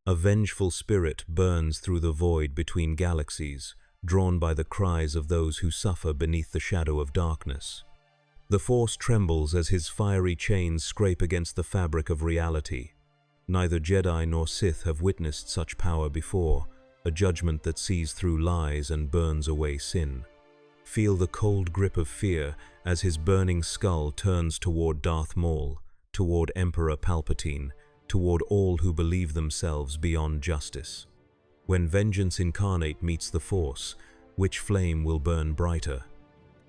A vengeful spirit burns through the void between galaxies, drawn by the cries of those who suffer beneath the shadow of darkness. The Force trembles as his fiery chains scrape against the fabric of reality. Neither Jedi nor Sith have witnessed such power before, a judgment that sees through lies and burns away sin. Feel the cold grip of fear as his burning skull turns toward Darth Maul, toward Emperor Palpatine, toward all who believe themselves beyond justice. When vengeance incarnate meets the Force, which flame will burn brighter?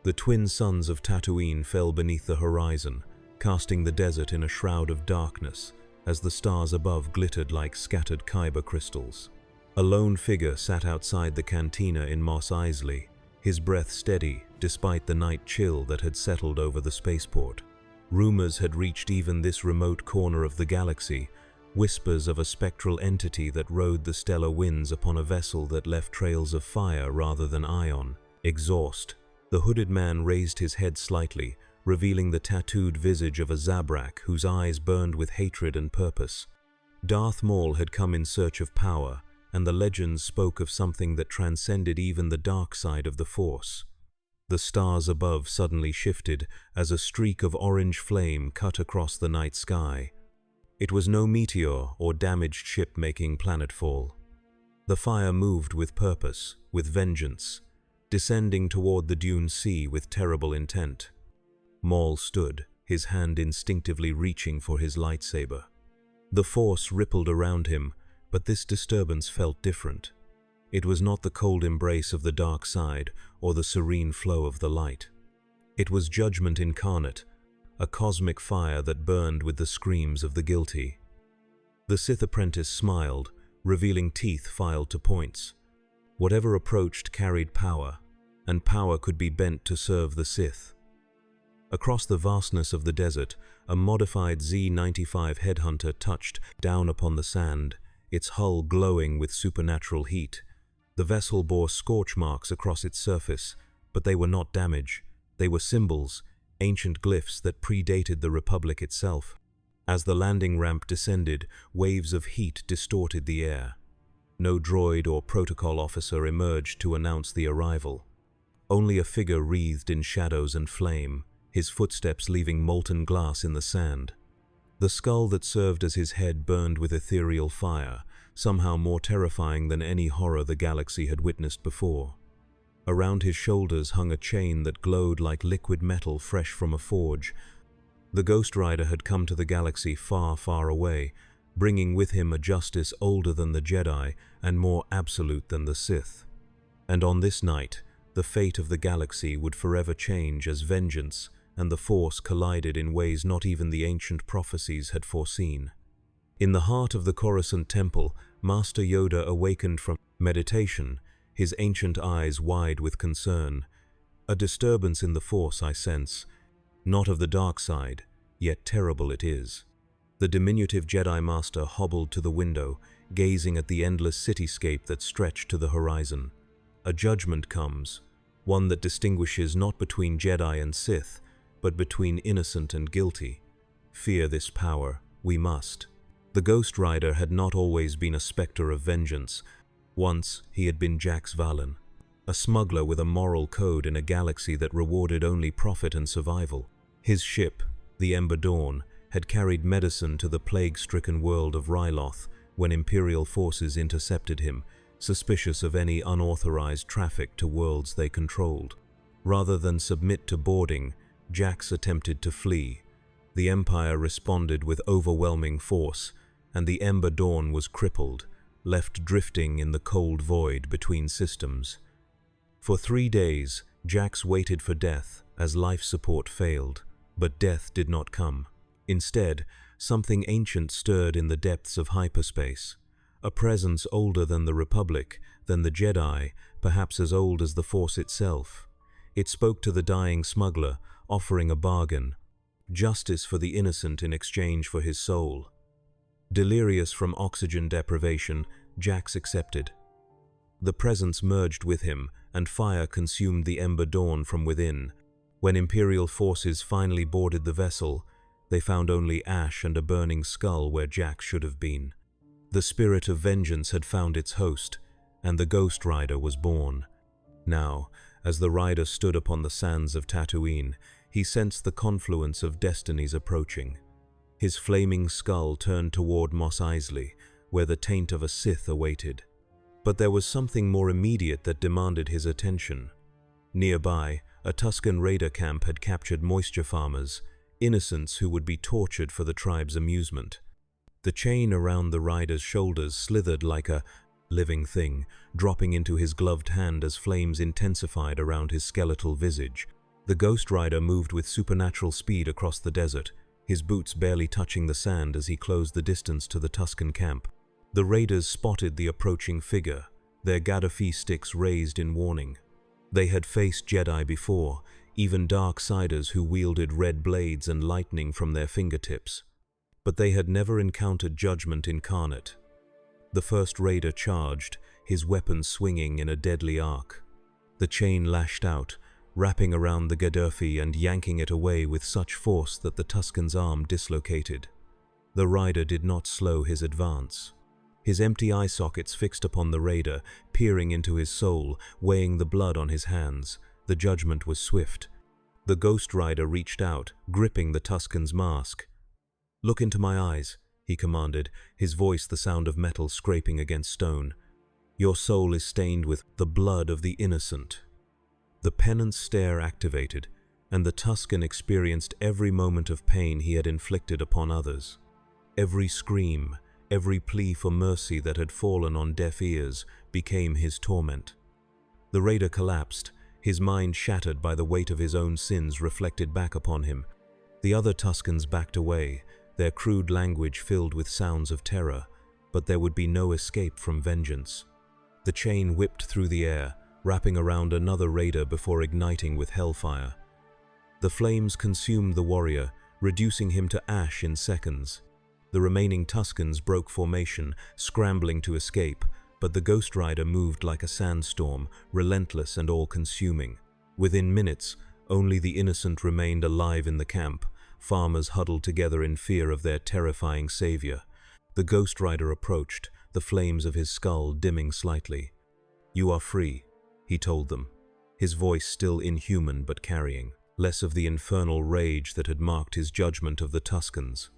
The twin suns of Tatooine fell beneath the horizon, casting the desert in a shroud of darkness as the stars above glittered like scattered kyber crystals. A lone figure sat outside the cantina in Mos Eisley, his breath steady despite the night chill that had settled over the spaceport. Rumors had reached even this remote corner of the galaxy, whispers of a spectral entity that rode the stellar winds upon a vessel that left trails of fire rather than ion. Exhaust. The hooded man raised his head slightly, revealing the tattooed visage of a Zabrak whose eyes burned with hatred and purpose. Darth Maul had come in search of power, and the legends spoke of something that transcended even the dark side of the Force. The stars above suddenly shifted as a streak of orange flame cut across the night sky. It was no meteor or damaged ship making planetfall. The fire moved with purpose, with vengeance, descending toward the dune sea with terrible intent. Maul stood, his hand instinctively reaching for his lightsaber. The Force rippled around him, but this disturbance felt different. It was not the cold embrace of the dark side or the serene flow of the light. It was judgment incarnate, a cosmic fire that burned with the screams of the guilty. The Sith apprentice smiled, revealing teeth filed to points. Whatever approached carried power, and power could be bent to serve the Sith. Across the vastness of the desert, a modified Z-95 headhunter touched down upon the sand, its hull glowing with supernatural heat. The vessel bore scorch marks across its surface, but they were not damage. They were symbols, ancient glyphs that predated the Republic itself. As the landing ramp descended, waves of heat distorted the air. No droid or protocol officer emerged to announce the arrival. Only a figure wreathed in shadows and flame, his footsteps leaving molten glass in the sand. The skull that served as his head burned with ethereal fire, somehow more terrifying than any horror the galaxy had witnessed before. Around his shoulders hung a chain that glowed like liquid metal fresh from a forge. The Ghost Rider had come to the galaxy far, far away, bringing with him a justice older than the Jedi and more absolute than the Sith. And on this night, the fate of the galaxy would forever change as vengeance and the Force collided in ways not even the ancient prophecies had foreseen. In the heart of the Coruscant Temple, Master Yoda awakened from meditation, his ancient eyes wide with concern. A disturbance in the Force, I sense, not of the dark side, yet terrible it is. The diminutive Jedi Master hobbled to the window, gazing at the endless cityscape that stretched to the horizon. A judgment comes, one that distinguishes not between Jedi and Sith, but between innocent and guilty. Fear this power, we must. The Ghost Rider had not always been a specter of vengeance. Once he had been Jax Valen, a smuggler with a moral code in a galaxy that rewarded only profit and survival. His ship, the Ember Dawn, had carried medicine to the plague-stricken world of Ryloth when Imperial forces intercepted him, suspicious of any unauthorized traffic to worlds they controlled. Rather than submit to boarding, Jax attempted to flee. The Empire responded with overwhelming force, and the Ember Dawn was crippled, left drifting in the cold void between systems. For 3 days, Jax waited for death as life support failed, but death did not come. Instead, something ancient stirred in the depths of hyperspace, a presence older than the Republic, than the Jedi, perhaps as old as the Force itself. It spoke to the dying smuggler, offering a bargain, justice for the innocent in exchange for his soul. Delirious from oxygen deprivation, Jax accepted. The presence merged with him, and fire consumed the Ember Dawn from within. When Imperial forces finally boarded the vessel, they found only ash and a burning skull where Jax should have been. The spirit of vengeance had found its host, and the Ghost Rider was born. Now, as the rider stood upon the sands of Tatooine, he sensed the confluence of destinies approaching. His flaming skull turned toward Mos Eisley, where the taint of a Sith awaited. But there was something more immediate that demanded his attention. Nearby, a Tusken Raider camp had captured moisture farmers, innocents who would be tortured for the tribe's amusement. The chain around the rider's shoulders slithered like a living thing, dropping into his gloved hand as flames intensified around his skeletal visage. The Ghost Rider moved with supernatural speed across the desert, his boots barely touching the sand as he closed the distance to the Tusken camp. The raiders spotted the approaching figure, their Gaddafi sticks raised in warning. They had faced Jedi before, even Darksiders who wielded red blades and lightning from their fingertips. But they had never encountered judgment incarnate. The first raider charged, his weapon swinging in a deadly arc. The chain lashed out, wrapping around the Gaddafi and yanking it away with such force that the Tusken's arm dislocated. The rider did not slow his advance. His empty eye sockets fixed upon the raider, peering into his soul, weighing the blood on his hands. The judgment was swift. The Ghost Rider reached out, gripping the Tusken's mask. "Look into my eyes," he commanded, his voice the sound of metal scraping against stone. "Your soul is stained with the blood of the innocent." The penance stare activated, and the Tusken experienced every moment of pain he had inflicted upon others. Every scream, every plea for mercy that had fallen on deaf ears became his torment. The raider collapsed, his mind shattered by the weight of his own sins reflected back upon him. The other Tuskens backed away, their crude language filled with sounds of terror, but there would be no escape from vengeance. The chain whipped through the air, wrapping around another raider before igniting with hellfire. The flames consumed the warrior, reducing him to ash in seconds. The remaining Tuskens broke formation, scrambling to escape, but the Ghost Rider moved like a sandstorm, relentless and all-consuming. Within minutes, only the innocent remained alive in the camp, farmers huddled together in fear of their terrifying savior. The Ghost Rider approached, the flames of his skull dimming slightly. "You are free," he told them, his voice still inhuman but carrying less of the infernal rage that had marked his judgment of the Tuskens.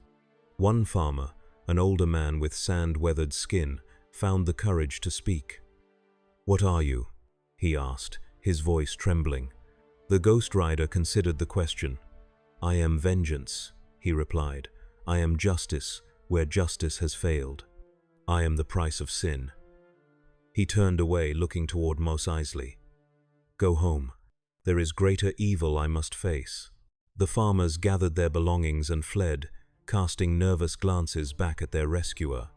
One farmer, an older man with sand-weathered skin, found the courage to speak. "What are you?" he asked, his voice trembling. The Ghost Rider considered the question. "I am vengeance," he replied. "I am justice where justice has failed. I am the price of sin." He turned away, looking toward Mos Eisley. "Go home. There is greater evil I must face." The farmers gathered their belongings and fled, casting nervous glances back at their rescuer.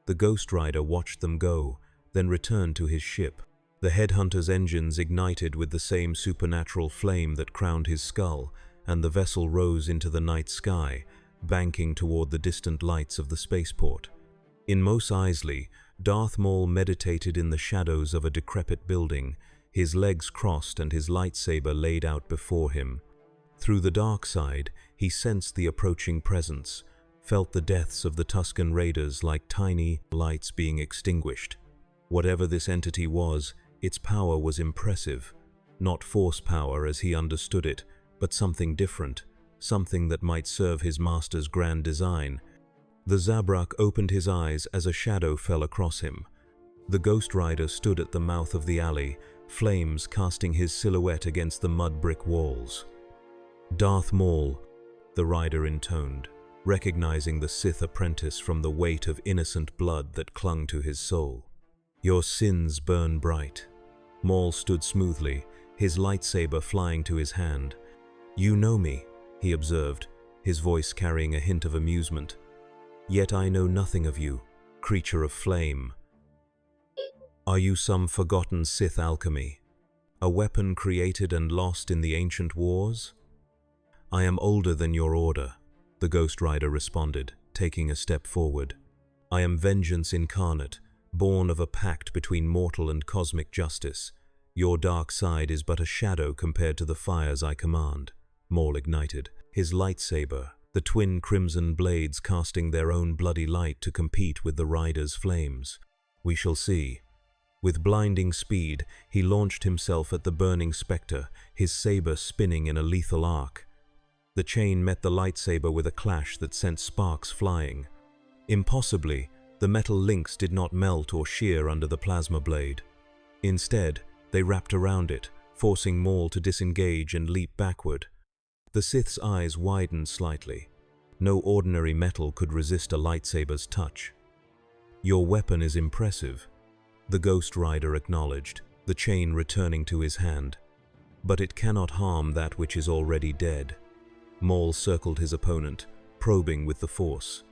The Ghost Rider watched them go, then returned to his ship. The headhunter's engines ignited with the same supernatural flame that crowned his skull, and the vessel rose into the night sky, banking toward the distant lights of the spaceport. In Mos Eisley, Darth Maul meditated in the shadows of a decrepit building, his legs crossed and his lightsaber laid out before him. Through the dark side, he sensed the approaching presence, felt the deaths of the Tusken Raiders like tiny lights being extinguished. Whatever this entity was, its power was impressive. Not force power as he understood it, but something different, something that might serve his master's grand design. The Zabrak opened his eyes as a shadow fell across him. The Ghost Rider stood at the mouth of the alley, flames casting his silhouette against the mud brick walls. "Darth Maul," the rider intoned, recognizing the Sith apprentice from the weight of innocent blood that clung to his soul. "Your sins burn bright." Maul stood smoothly, his lightsaber flying to his hand. "You know me," he observed, his voice carrying a hint of amusement. "Yet I know nothing of you, creature of flame. Are you some forgotten Sith alchemy, a weapon created and lost in the ancient wars?" "I am older than your order," the Ghost Rider responded, taking a step forward. "I am vengeance incarnate, born of a pact between mortal and cosmic justice. Your dark side is but a shadow compared to the fires I command." Maul ignited, his lightsaber, the twin crimson blades casting their own bloody light to compete with the rider's flames. We shall see. With blinding speed, he launched himself at the burning spectre, his saber spinning in a lethal arc. The chain met the lightsaber with a clash that sent sparks flying. Impossibly, the metal links did not melt or shear under the plasma blade. Instead, they wrapped around it, forcing Maul to disengage and leap backward. The Sith's eyes widened slightly. No ordinary metal could resist a lightsaber's touch. "Your weapon is impressive," the Ghost Rider acknowledged, the chain returning to his hand. "But it cannot harm that which is already dead." Maul circled his opponent, probing with the Force.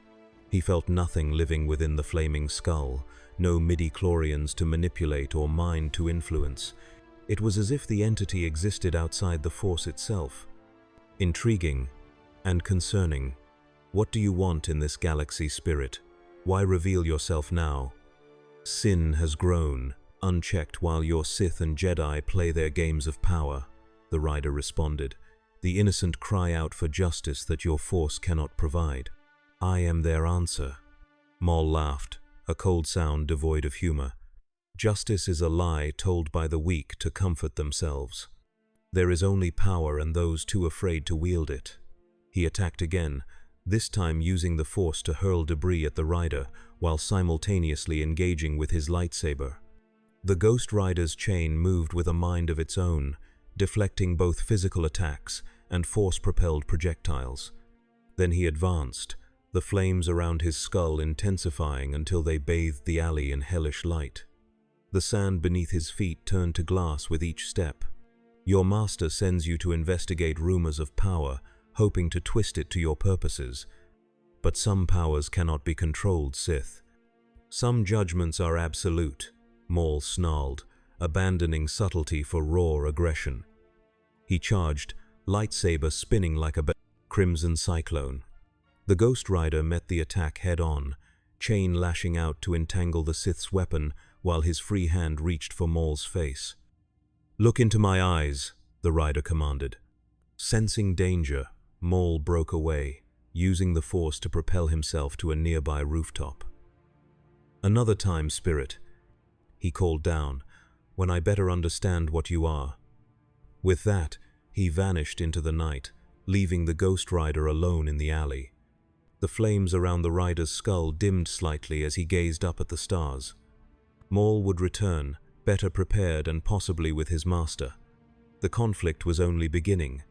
He felt nothing living within the flaming skull, no midi-chlorians to manipulate or mind to influence. It was as if the entity existed outside the Force itself. Intriguing and concerning. What do you want in this galaxy, Spirit? Why reveal yourself now? Sin has grown, unchecked while your Sith and Jedi play their games of power, the rider responded. The innocent cry out for justice that your Force cannot provide. I am their answer. Maul laughed, a cold sound devoid of humor. Justice is a lie told by the weak to comfort themselves. There is only power and those too afraid to wield it. He attacked again, this time using the Force to hurl debris at the rider while simultaneously engaging with his lightsaber. The Ghost Rider's chain moved with a mind of its own, deflecting both physical attacks and Force-propelled projectiles. Then he advanced, the flames around his skull intensifying until they bathed the alley in hellish light. The sand beneath his feet turned to glass with each step. Your master sends you to investigate rumors of power, hoping to twist it to your purposes. But some powers cannot be controlled, Sith. Some judgments are absolute, Maul snarled, abandoning subtlety for raw aggression. He charged, lightsaber spinning like a crimson cyclone. The Ghost Rider met the attack head-on, chain lashing out to entangle the Sith's weapon while his free hand reached for Maul's face. Look into my eyes, the rider commanded. Sensing danger, Maul broke away, using the Force to propel himself to a nearby rooftop. Another time, Spirit, he called down, when I better understand what you are. With that, he vanished into the night, leaving the Ghost Rider alone in the alley. The flames around the rider's skull dimmed slightly as he gazed up at the stars. Maul would return, better prepared and possibly with his master. The conflict was only beginning,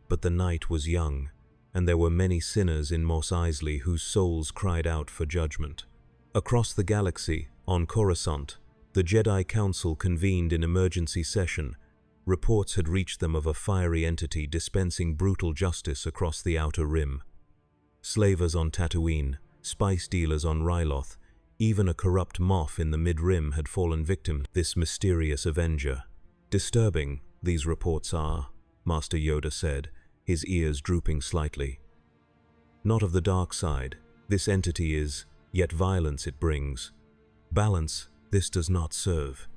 but the night was young, and there were many sinners in Mos Eisley whose souls cried out for judgment. Across the galaxy, on Coruscant, the Jedi Council convened in emergency session. Reports had reached them of a fiery entity dispensing brutal justice across the Outer Rim. Slavers on Tatooine, spice dealers on Ryloth, even a corrupt Moff in the Mid-Rim had fallen victim to this mysterious avenger. Disturbing, these reports are, Master Yoda said, his ears drooping slightly. Not of the dark side, this entity is, yet violence it brings. Balance, this does not serve.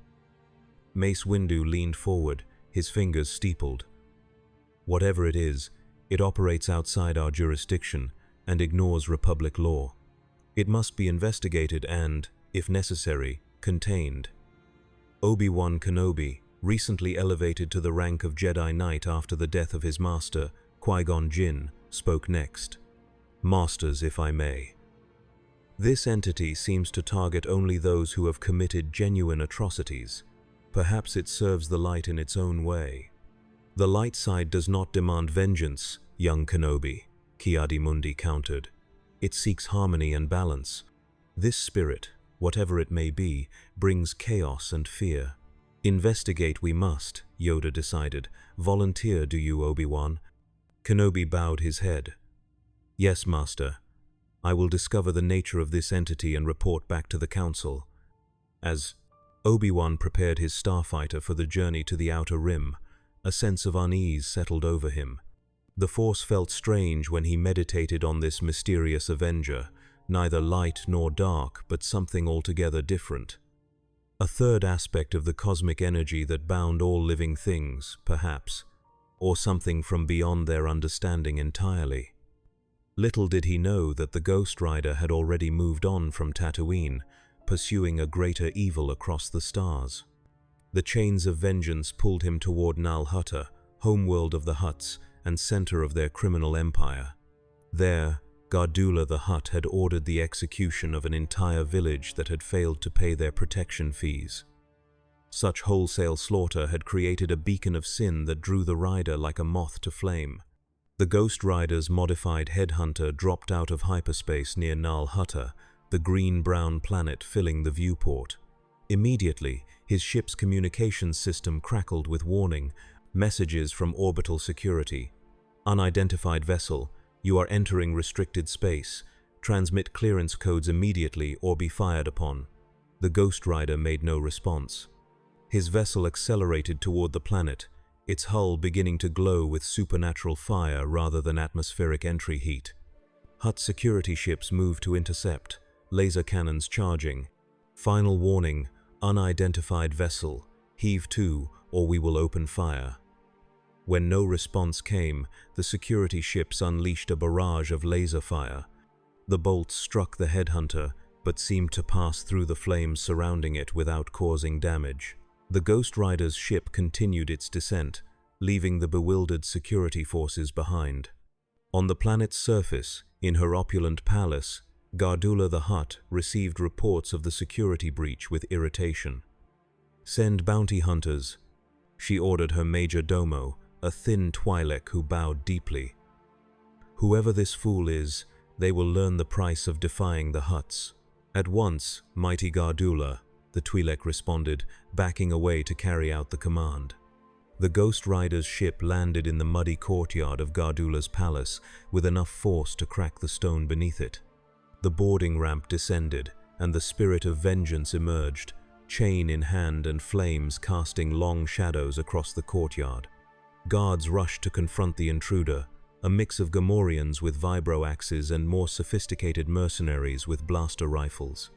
Mace Windu leaned forward, his fingers steepled. Whatever it is, it operates outside our jurisdiction and ignores Republic law. It must be investigated and, if necessary, contained. Obi-Wan Kenobi, recently elevated to the rank of Jedi Knight after the death of his master, Qui-Gon Jinn, spoke next. Masters, if I may. This entity seems to target only those who have committed genuine atrocities. Perhaps it serves the light in its own way. The light side does not demand vengeance, young Kenobi, Ki-Adi-Mundi countered. It seeks harmony and balance. This spirit, whatever it may be, brings chaos and fear. Investigate we must, Yoda decided. Volunteer, do you, Obi-Wan? Kenobi bowed his head. Yes, Master. I will discover the nature of this entity and report back to the Council. As Obi-Wan prepared his starfighter for the journey to the Outer Rim, a sense of unease settled over him. The Force felt strange when he meditated on this mysterious avenger, neither light nor dark, but something altogether different. A third aspect of the cosmic energy that bound all living things, perhaps, or something from beyond their understanding entirely. Little did he know that the Ghost Rider had already moved on from Tatooine, pursuing a greater evil across the stars. The chains of vengeance pulled him toward Nal Hutta, homeworld of the Hutts and center of their criminal empire. There, Gardulla the Hutt had ordered the execution of an entire village that had failed to pay their protection fees. Such wholesale slaughter had created a beacon of sin that drew the rider like a moth to flame. The Ghost Rider's modified headhunter dropped out of hyperspace near Nal Hutta, the green-brown planet filling the viewport. Immediately, his ship's communications system crackled with warning, messages from orbital security. Unidentified vessel, you are entering restricted space. Transmit clearance codes immediately or be fired upon. The Ghost Rider made no response. His vessel accelerated toward the planet, its hull beginning to glow with supernatural fire rather than atmospheric entry heat. Hutt security ships moved to intercept, laser cannons charging. Final warning, unidentified vessel, heave to or we will open fire. When no response came, the security ships unleashed a barrage of laser fire. The bolts struck the headhunter, but seemed to pass through the flames surrounding it without causing damage. The Ghost Rider's ship continued its descent, leaving the bewildered security forces behind. On the planet's surface, in her opulent palace, Gardulla the Hutt received reports of the security breach with irritation. Send bounty hunters, she ordered her major domo, a thin Twi'lek who bowed deeply. Whoever this fool is, they will learn the price of defying the Hutts. At once, mighty Gardulla, the Twi'lek responded, backing away to carry out the command. The Ghost Rider's ship landed in the muddy courtyard of Gardulla's palace with enough force to crack the stone beneath it. The boarding ramp descended, and the spirit of vengeance emerged, chain in hand and flames casting long shadows across the courtyard. Guards rushed to confront the intruder, a mix of Gamorreans with vibro-axes and more sophisticated mercenaries with blaster rifles.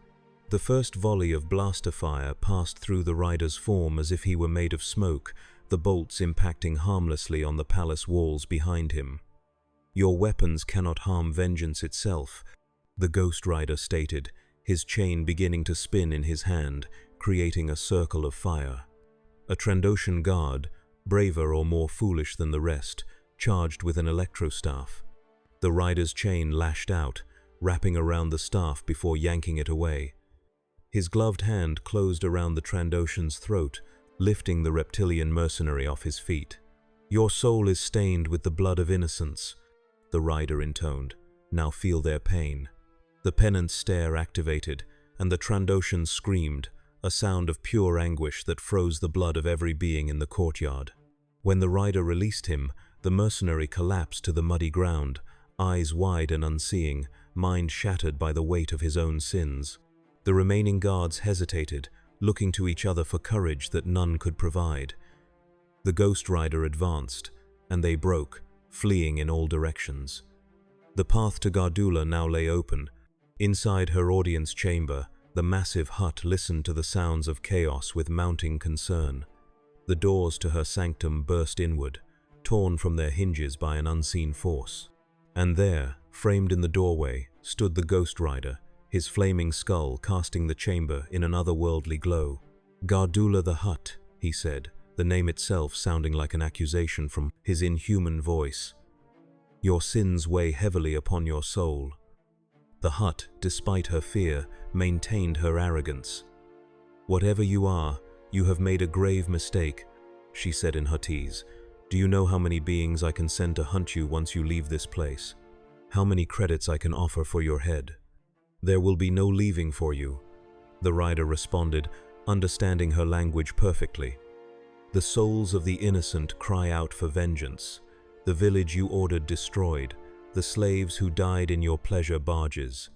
The first volley of blaster fire passed through the rider's form as if he were made of smoke, the bolts impacting harmlessly on the palace walls behind him. Your weapons cannot harm vengeance itself, the Ghost Rider stated, his chain beginning to spin in his hand, creating a circle of fire. A Trandoshan guard, braver or more foolish than the rest, charged with an electrostaff. The rider's chain lashed out, wrapping around the staff before yanking it away. His gloved hand closed around the Trandoshan's throat, lifting the reptilian mercenary off his feet. Your soul is stained with the blood of innocence, the rider intoned. Now feel their pain. The penance stare activated, and the Trandoshan screamed, a sound of pure anguish that froze the blood of every being in the courtyard. When the rider released him, the mercenary collapsed to the muddy ground, eyes wide and unseeing, mind shattered by the weight of his own sins. The remaining guards hesitated, looking to each other for courage that none could provide. The Ghost Rider advanced, and they broke, fleeing in all directions. The path to Gardulla now lay open. Inside her audience chamber, the massive Hutt listened to the sounds of chaos with mounting concern. The doors to her sanctum burst inward, torn from their hinges by an unseen force. And there, framed in the doorway, stood the Ghost Rider, his flaming skull casting the chamber in an otherworldly glow. Gardulla the Hutt, he said, the name itself sounding like an accusation from his inhuman voice. Your sins weigh heavily upon your soul. The Hutt, despite her fear, maintained her arrogance. Whatever you are, you have made a grave mistake, she said in Huttese. Do you know how many beings I can send to hunt you once you leave this place? How many credits I can offer for your head? There will be no leaving for you, the rider responded, understanding her language perfectly. The souls of the innocent cry out for vengeance. The village you ordered destroyed, the slaves who died in your pleasure barges,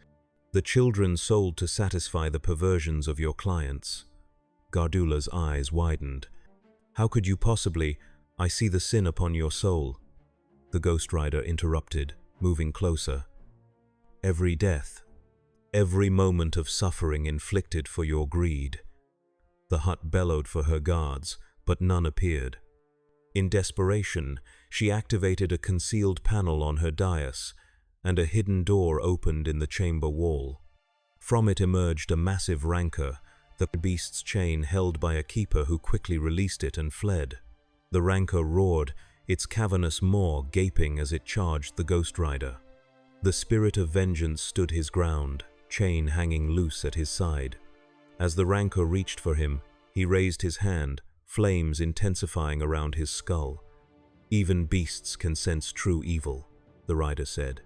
the children sold to satisfy the perversions of your clients. Gardulla's eyes widened. How could you possibly? I see the sin upon your soul. The Ghost Rider interrupted, moving closer. Every death, every moment of suffering inflicted for your greed. The Hutt bellowed for her guards, but none appeared. In desperation, she activated a concealed panel on her dais, and a hidden door opened in the chamber wall. From it emerged a massive rancor, the beast's chain held by a keeper who quickly released it and fled. The rancor roared, its cavernous maw gaping as it charged the Ghost Rider. The spirit of vengeance stood his ground, chain hanging loose at his side. As the rancor reached for him, he raised his hand, flames intensifying around his skull. "Even beasts can sense true evil," the rider said.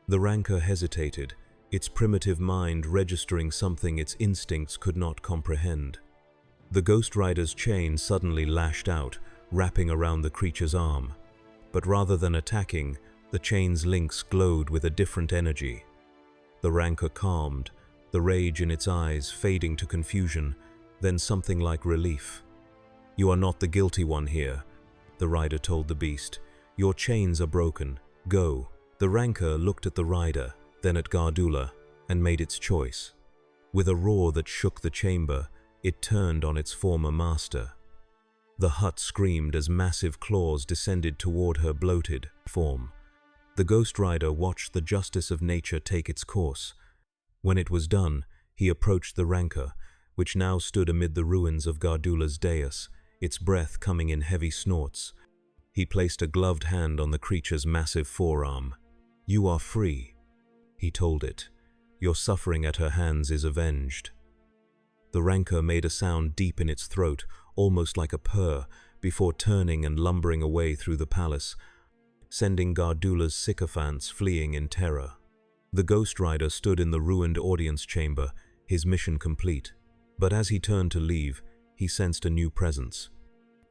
The rancor hesitated, its primitive mind registering something its instincts could not comprehend. The Ghost Rider's chain suddenly lashed out, wrapping around the creature's arm. But rather than attacking, the chain's links glowed with a different energy. The rancor calmed, the rage in its eyes fading to confusion, then something like relief. "You are not the guilty one here," the rider told the beast. "Your chains are broken. Go." The rancor looked at the rider, then at Gardula, and made its choice. With a roar that shook the chamber, it turned on its former master. The hut screamed as massive claws descended toward her bloated form. The Ghost Rider watched the justice of nature take its course. When it was done, he approached the rancor, which now stood amid the ruins of Gardula's dais, its breath coming in heavy snorts. He placed a gloved hand on the creature's massive forearm. "You are free," he told it. "Your suffering at her hands is avenged." The rancor made a sound deep in its throat, almost like a purr, before turning and lumbering away through the palace, sending Gardula's sycophants fleeing in terror. The Ghost Rider stood in the ruined audience chamber, his mission complete. But as he turned to leave, he sensed a new presence.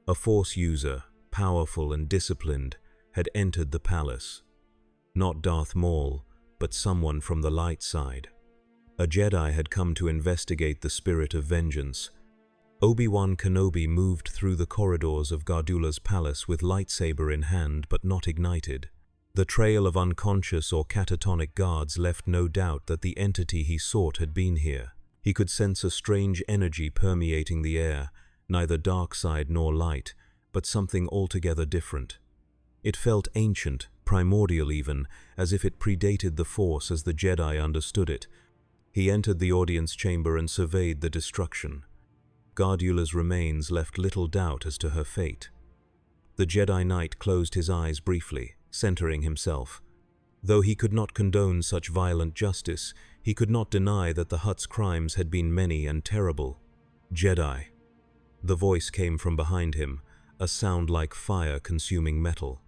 A Force user, powerful and disciplined, had entered the palace. Not Darth Maul, but someone from the light side. A Jedi had come to investigate the spirit of vengeance. Obi-Wan Kenobi moved through the corridors of Gardula's palace with lightsaber in hand but not ignited. The trail of unconscious or catatonic guards left no doubt that the entity he sought had been here. He could sense a strange energy permeating the air, neither dark side nor light, but something altogether different. It felt ancient, primordial even, as if it predated the Force as the Jedi understood it. He entered the audience chamber and surveyed the destruction. Gardula's remains left little doubt as to her fate. The Jedi Knight closed his eyes briefly, centering himself. Though he could not condone such violent justice, he could not deny that the hut's crimes had been many and terrible. "Jedi." The voice came from behind him, a sound like fire consuming metal.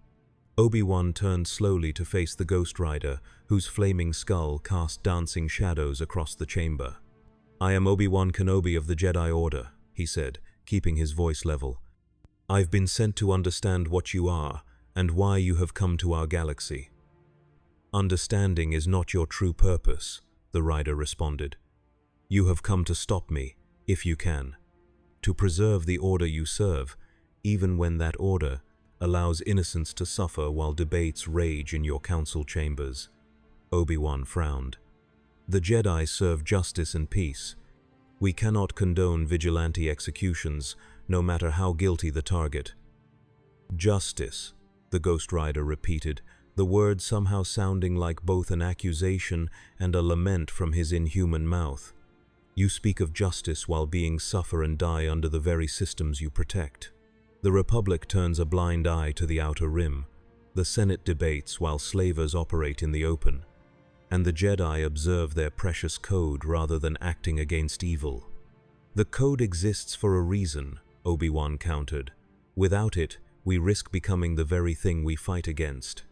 Obi-Wan turned slowly to face the Ghost Rider, whose flaming skull cast dancing shadows across the chamber. "I am Obi-Wan Kenobi of the Jedi Order," he said, keeping his voice level. "I've been sent to understand what you are, and why you have come to our galaxy." "Understanding is not your true purpose," the rider responded. "You have come to stop me, if you can. To preserve the order you serve, even when that order allows innocents to suffer while debates rage in your council chambers." Obi-Wan frowned. "The Jedi serve justice and peace. We cannot condone vigilante executions, no matter how guilty the target." "Justice," the Ghost Rider repeated, the word somehow sounding like both an accusation and a lament from his inhuman mouth. "You speak of justice while beings suffer and die under the very systems you protect. The Republic turns a blind eye to the Outer Rim. The Senate debates while slavers operate in the open. And the Jedi observe their precious code rather than acting against evil." "The code exists for a reason," Obi-Wan countered. "Without it, we risk becoming the very thing we fight against.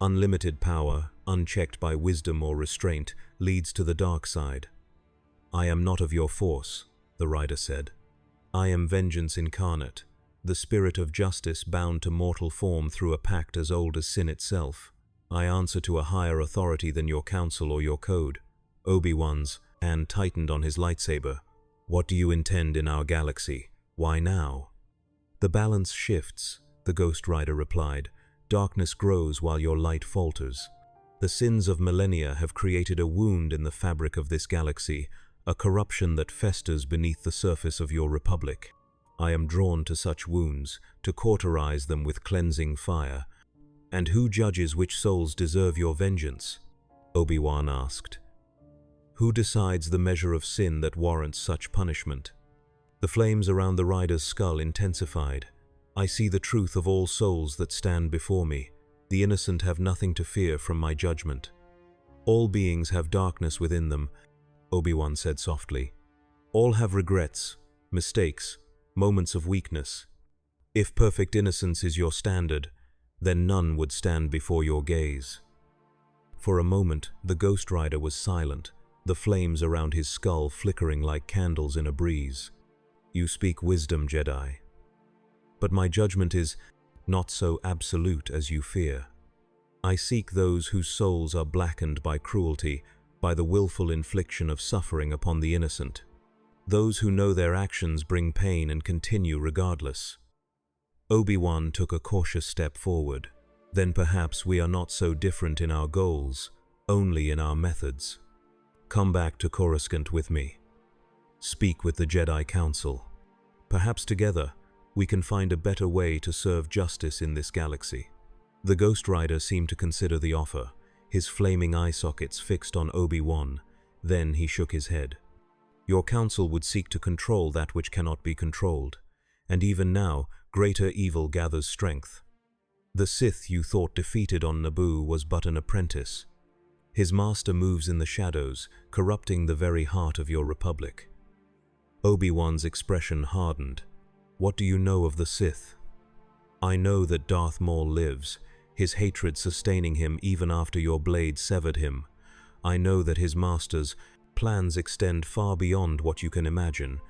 Unlimited power, unchecked by wisdom or restraint, leads to the dark side." "I am not of your Force," the rider said. "I am vengeance incarnate, the spirit of justice bound to mortal form through a pact as old as sin itself. I answer to a higher authority than your council or your code." Obi-Wan's hand tightened on his lightsaber. "What do you intend in our galaxy? Why now?" "The balance shifts," the Ghost Rider replied. "Darkness grows while your light falters. The sins of millennia have created a wound in the fabric of this galaxy, a corruption that festers beneath the surface of your republic. I am drawn to such wounds, to cauterize them with cleansing fire. And who judges which souls deserve your vengeance? Obi-Wan asked. Who decides the measure of sin that warrants such punishment? The flames around the rider's skull intensified. I see the truth of all souls that stand before me. The innocent have nothing to fear from my judgment. All beings have darkness within them, Obi-Wan said softly. All have regrets, mistakes, moments of weakness. If perfect innocence is your standard, then none would stand before your gaze. For a moment, the Ghost Rider was silent, the flames around his skull flickering like candles in a breeze. You speak wisdom, Jedi. But my judgment is not so absolute as you fear. I seek those whose souls are blackened by cruelty, by the willful infliction of suffering upon the innocent. Those who know their actions bring pain and continue regardless. Obi-Wan took a cautious step forward. Then perhaps we are not so different in our goals, only in our methods. Come back to Coruscant with me. Speak with the Jedi Council. Perhaps together, we can find a better way to serve justice in this galaxy. The Ghost Rider seemed to consider the offer, his flaming eye sockets fixed on Obi-Wan. Then he shook his head. Your council would seek to control that which cannot be controlled, and even now, greater evil gathers strength. The Sith you thought defeated on Naboo was but an apprentice. His master moves in the shadows, corrupting the very heart of your republic. Obi-Wan's expression hardened. What do you know of the Sith? I know that Darth Maul lives, his hatred sustaining him even after your blade severed him. I know that his master's plans extend far beyond what you can imagine,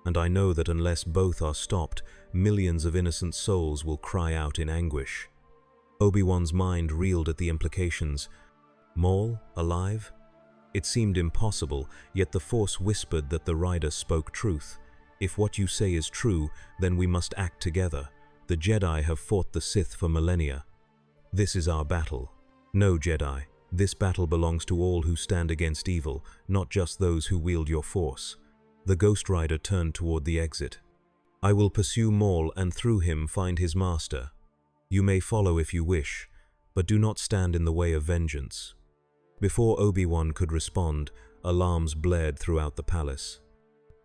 and I know that unless both are stopped, millions of innocent souls will cry out in anguish. Obi-Wan's mind reeled at the implications. Maul, alive? It seemed impossible, yet the Force whispered that the rider spoke truth. If what you say is true, then we must act together. The Jedi have fought the Sith for millennia. This is our battle. No, Jedi, this battle belongs to all who stand against evil, not just those who wield your Force. The Ghost Rider turned toward the exit. I will pursue Maul and through him find his master. You may follow if you wish, but do not stand in the way of vengeance. Before Obi-Wan could respond, alarms blared throughout the palace.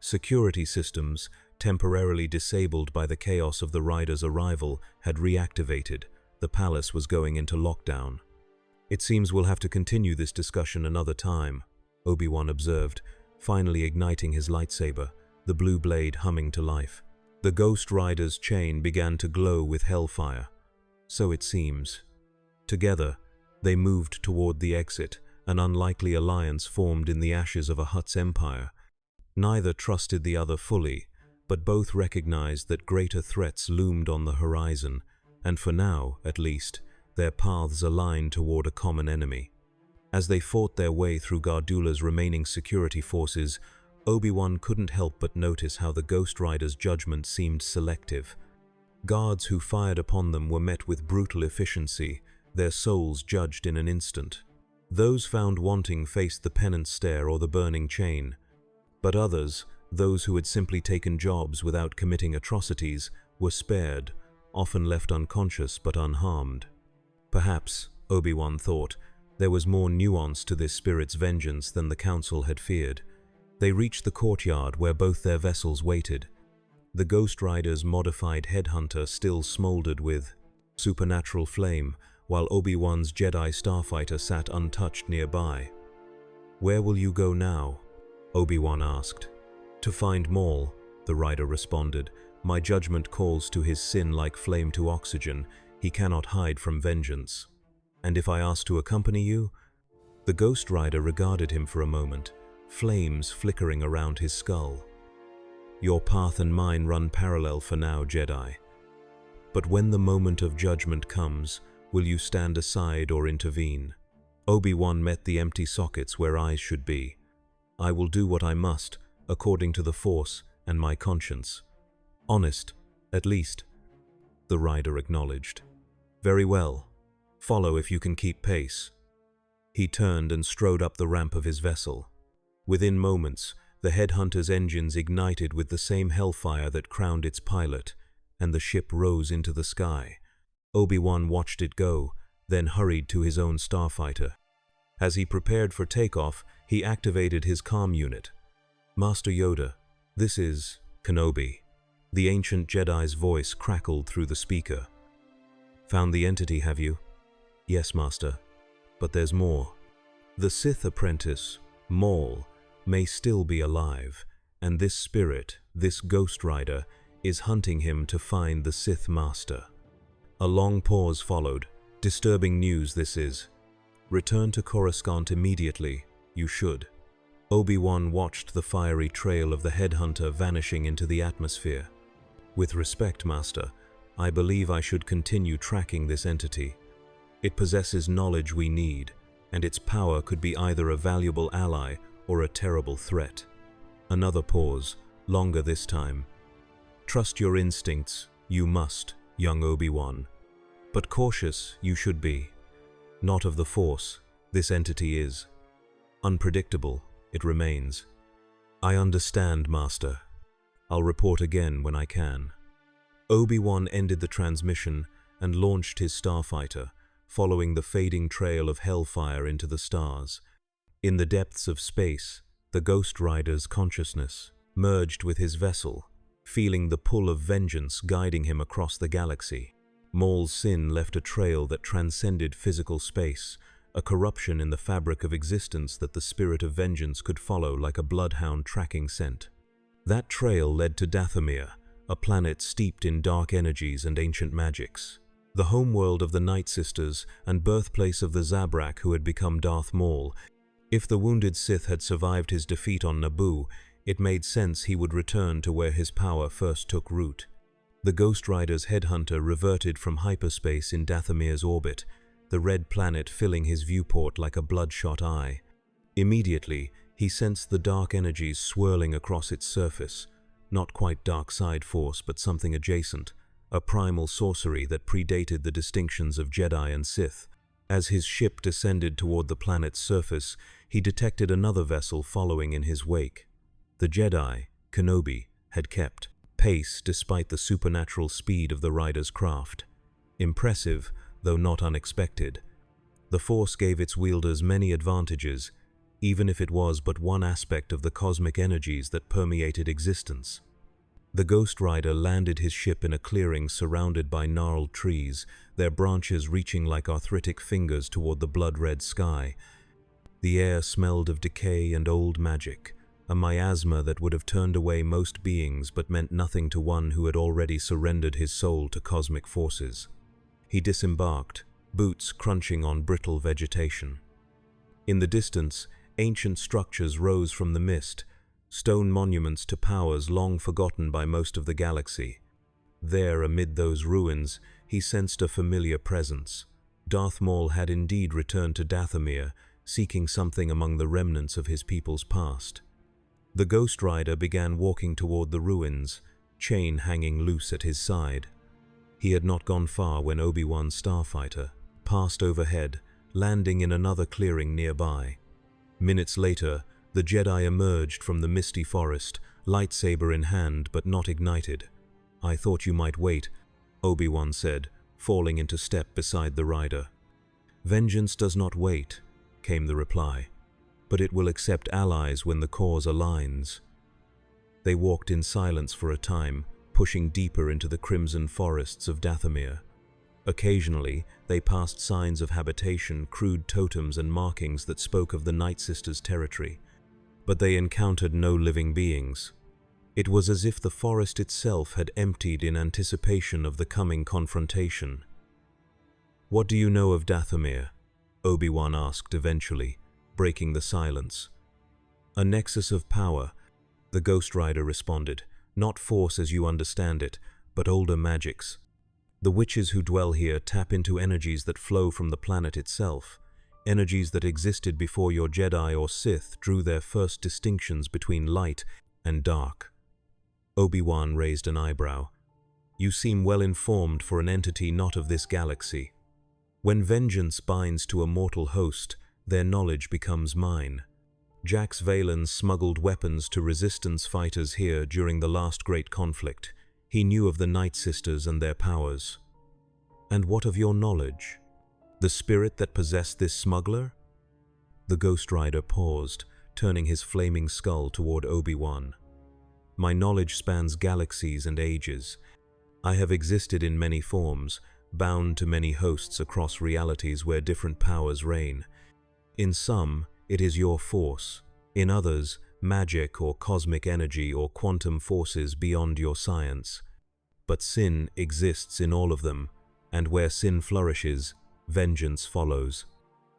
Security systems, temporarily disabled by the chaos of the rider's arrival, had reactivated. The palace was going into lockdown. It seems we'll have to continue this discussion another time, Obi-Wan observed, finally igniting his lightsaber, the blue blade humming to life. The Ghost Rider's chain began to glow with hellfire. So it seems. Together, they moved toward the exit, an unlikely alliance formed in the ashes of a Hutt's empire. Neither trusted the other fully, but both recognized that greater threats loomed on the horizon, and for now, at least, their paths aligned toward a common enemy. As they fought their way through Gardulla's remaining security forces, Obi-Wan couldn't help but notice how the Ghost Rider's judgment seemed selective. Guards who fired upon them were met with brutal efficiency, their souls judged in an instant. Those found wanting faced the penance stare or the burning chain. But others, those who had simply taken jobs without committing atrocities, were spared, often left unconscious but unharmed. Perhaps, Obi-Wan thought, there was more nuance to this spirit's vengeance than the council had feared. They reached the courtyard where both their vessels waited. The Ghost Rider's modified headhunter still smoldered with supernatural flame, while Obi-Wan's Jedi starfighter sat untouched nearby. Where will you go now? Obi-Wan asked. To find Maul, the rider responded. My judgment calls to his sin like flame to oxygen. He cannot hide from vengeance. And if I ask to accompany you? The Ghost Rider regarded him for a moment, flames flickering around his skull. Your path and mine run parallel for now, Jedi. But when the moment of judgment comes, will you stand aside or intervene? Obi-Wan met the empty sockets where eyes should be. I will do what I must, according to the Force and my conscience. Honest, at least, the rider acknowledged. Very well. Follow if you can keep pace. He turned and strode up the ramp of his vessel. Within moments, the headhunter's engines ignited with the same hellfire that crowned its pilot, and the ship rose into the sky. Obi-Wan watched it go, then hurried to his own starfighter. As he prepared for takeoff, he activated his comm unit. "Master Yoda, this is Kenobi." The ancient Jedi's voice crackled through the speaker. "Found the entity, have you?" "Yes, Master. But there's more. The Sith apprentice, Maul, may still be alive, and this spirit, this Ghost Rider, is hunting him to find the Sith Master." A long pause followed. "Disturbing news this is. Return to Coruscant immediately, you should." Obi-Wan watched the fiery trail of the headhunter vanishing into the atmosphere. "With respect, Master, I believe I should continue tracking this entity. It possesses knowledge we need, and its power could be either a valuable ally or a terrible threat." Another pause, longer this time. "Trust your instincts, you must, young Obi-Wan. But cautious you should be. Not of the Force, this entity is. Unpredictable, it remains." "I understand, Master. I'll report again when I can." Obi-Wan ended the transmission and launched his starfighter, following the fading trail of hellfire into the stars. In the depths of space, the Ghost Rider's consciousness merged with his vessel, feeling the pull of vengeance guiding him across the galaxy. Maul's sin left a trail that transcended physical space, a corruption in the fabric of existence that the spirit of vengeance could follow like a bloodhound tracking scent. That trail led to Dathomir, a planet steeped in dark energies and ancient magics. The homeworld of the Night Sisters and birthplace of the Zabrak who had become Darth Maul. If the wounded Sith had survived his defeat on Naboo, it made sense he would return to where his power first took root. The Ghost Rider's headhunter reverted from hyperspace in Dathomir's orbit, the red planet filling his viewport like a bloodshot eye. Immediately, he sensed the dark energies swirling across its surface, not quite dark side force but something adjacent, a primal sorcery that predated the distinctions of Jedi and Sith. As his ship descended toward the planet's surface, he detected another vessel following in his wake. The Jedi, Kenobi, had kept pace despite the supernatural speed of the rider's craft. Impressive, though not unexpected. The Force gave its wielders many advantages, even if it was but one aspect of the cosmic energies that permeated existence. The Ghost Rider landed his ship in a clearing surrounded by gnarled trees, their branches reaching like arthritic fingers toward the blood-red sky. The air smelled of decay and old magic, a miasma that would have turned away most beings but meant nothing to one who had already surrendered his soul to cosmic forces. He disembarked, boots crunching on brittle vegetation. In the distance, ancient structures rose from the mist, stone monuments to powers long forgotten by most of the galaxy. There, amid those ruins, he sensed a familiar presence. Darth Maul had indeed returned to Dathomir, seeking something among the remnants of his people's past. The Ghost Rider began walking toward the ruins, chain hanging loose at his side. He had not gone far when Obi-Wan's starfighter passed overhead, landing in another clearing nearby. Minutes later, the Jedi emerged from the misty forest, lightsaber in hand but not ignited. "I thought you might wait," Obi-Wan said, falling into step beside the rider. "Vengeance does not wait," came the reply, "but it will accept allies when the cause aligns." They walked in silence for a time, pushing deeper into the crimson forests of Dathomir. Occasionally, they passed signs of habitation, crude totems and markings that spoke of the Night Sisters' territory. But they encountered no living beings. It was as if the forest itself had emptied in anticipation of the coming confrontation. "What do you know of Dathomir?" Obi-Wan asked eventually, breaking the silence. "A nexus of power," the Ghost Rider responded. "Not force as you understand it, but older magics. The witches who dwell here tap into energies that flow from the planet itself, energies that existed before your Jedi or Sith drew their first distinctions between light and dark." Obi-Wan raised an eyebrow. "You seem well informed for an entity not of this galaxy. When vengeance binds to a mortal host, their knowledge becomes mine. Jax Valen smuggled weapons to resistance fighters here during the last great conflict. He knew of the Night Sisters and their powers." "And what of your knowledge? The spirit that possessed this smuggler?" The Ghost Rider paused, turning his flaming skull toward Obi-Wan. "My knowledge spans galaxies and ages. I have existed in many forms, bound to many hosts across realities where different powers reign. In some, it is your force. In others, magic or cosmic energy or quantum forces beyond your science. But sin exists in all of them, and where sin flourishes, vengeance follows."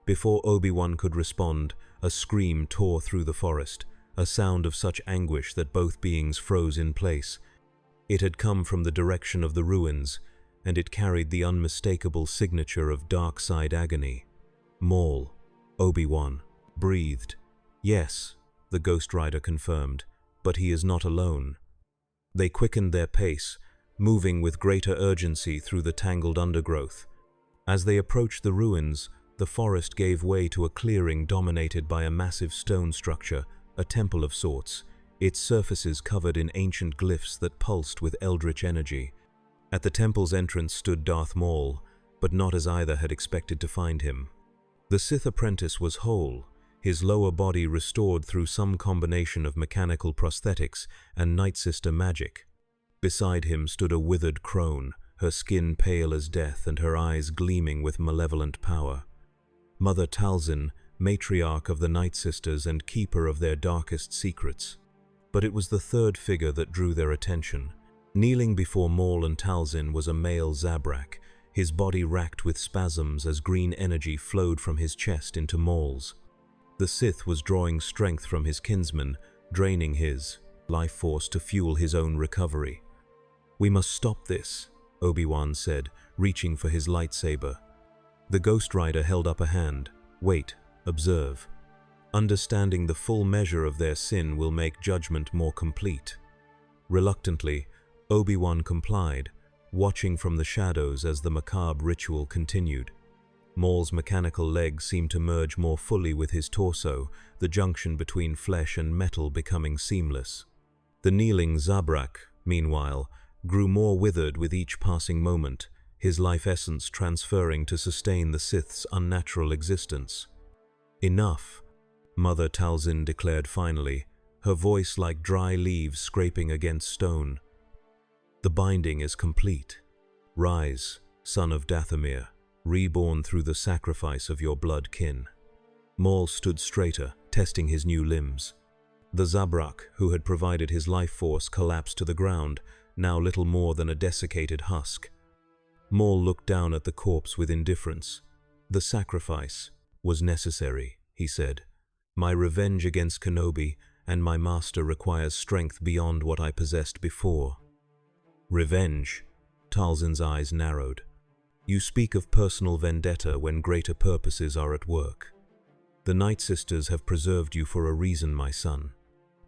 Before Obi-Wan could respond, a scream tore through the forest, a sound of such anguish that both beings froze in place. It had come from the direction of the ruins, and it carried the unmistakable signature of dark side agony. "Maul," Obi-Wan breathed. "Yes," the Ghost Rider confirmed, "but he is not alone." They quickened their pace, moving with greater urgency through the tangled undergrowth. As they approached the ruins, the forest gave way to a clearing dominated by a massive stone structure, a temple of sorts, its surfaces covered in ancient glyphs that pulsed with eldritch energy. At the temple's entrance stood Darth Maul, but not as either had expected to find him. The Sith apprentice was whole, his lower body restored through some combination of mechanical prosthetics and Night Sister magic. Beside him stood a withered crone, her skin pale as death and her eyes gleaming with malevolent power. Mother Talzin, matriarch of the Night Sisters and keeper of their darkest secrets. But it was the third figure that drew their attention. Kneeling before Maul and Talzin was a male Zabrak, his body racked with spasms as green energy flowed from his chest into Maul's. The Sith was drawing strength from his kinsman, draining his life force to fuel his own recovery. "We must stop this," Obi-Wan said, reaching for his lightsaber. The Ghost Rider held up a hand. "Wait, observe. Understanding the full measure of their sin will make judgment more complete." Reluctantly, Obi-Wan complied, watching from the shadows as the macabre ritual continued. Maul's mechanical legs seemed to merge more fully with his torso, the junction between flesh and metal becoming seamless. The kneeling Zabrak, meanwhile, grew more withered with each passing moment, his life essence transferring to sustain the Sith's unnatural existence. "Enough," Mother Talzin declared finally, her voice like dry leaves scraping against stone. "The binding is complete. Rise, son of Dathomir, reborn through the sacrifice of your blood kin." Maul stood straighter, testing his new limbs. The Zabrak, who had provided his life force, collapsed to the ground, now little more than a desiccated husk. Maul looked down at the corpse with indifference. "The sacrifice was necessary," he said. "My revenge against Kenobi and my master requires strength beyond what I possessed before." "Revenge?" Talzin's eyes narrowed. "You speak of personal vendetta when greater purposes are at work. The Night Sisters have preserved you for a reason, my son.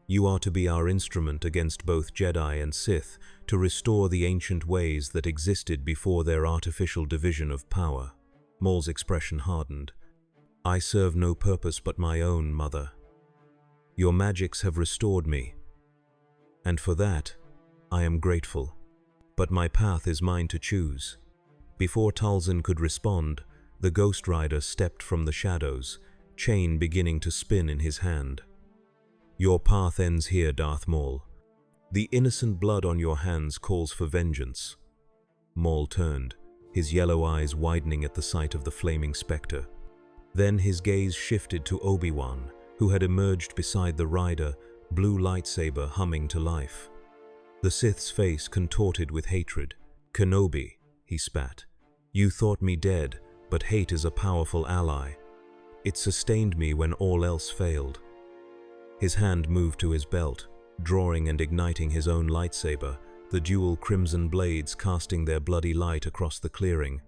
You are to be our instrument against both Jedi and Sith, to restore the ancient ways that existed before their artificial division of power." Maul's expression hardened. "I serve no purpose but my own, Mother. Your magics have restored me, and for that, I am grateful. But my path is mine to choose." Before Talzin could respond, the Ghost Rider stepped from the shadows, chain beginning to spin in his hand. "Your path ends here, Darth Maul. The innocent blood on your hands calls for vengeance." Maul turned, his yellow eyes widening at the sight of the flaming specter. Then his gaze shifted to Obi-Wan, who had emerged beside the rider, blue lightsaber humming to life. The Sith's face contorted with hatred. "Kenobi," he spat, "you thought me dead, but hate is a powerful ally. It sustained me when all else failed." His hand moved to his belt, drawing and igniting his own lightsaber, the dual crimson blades casting their bloody light across the clearing.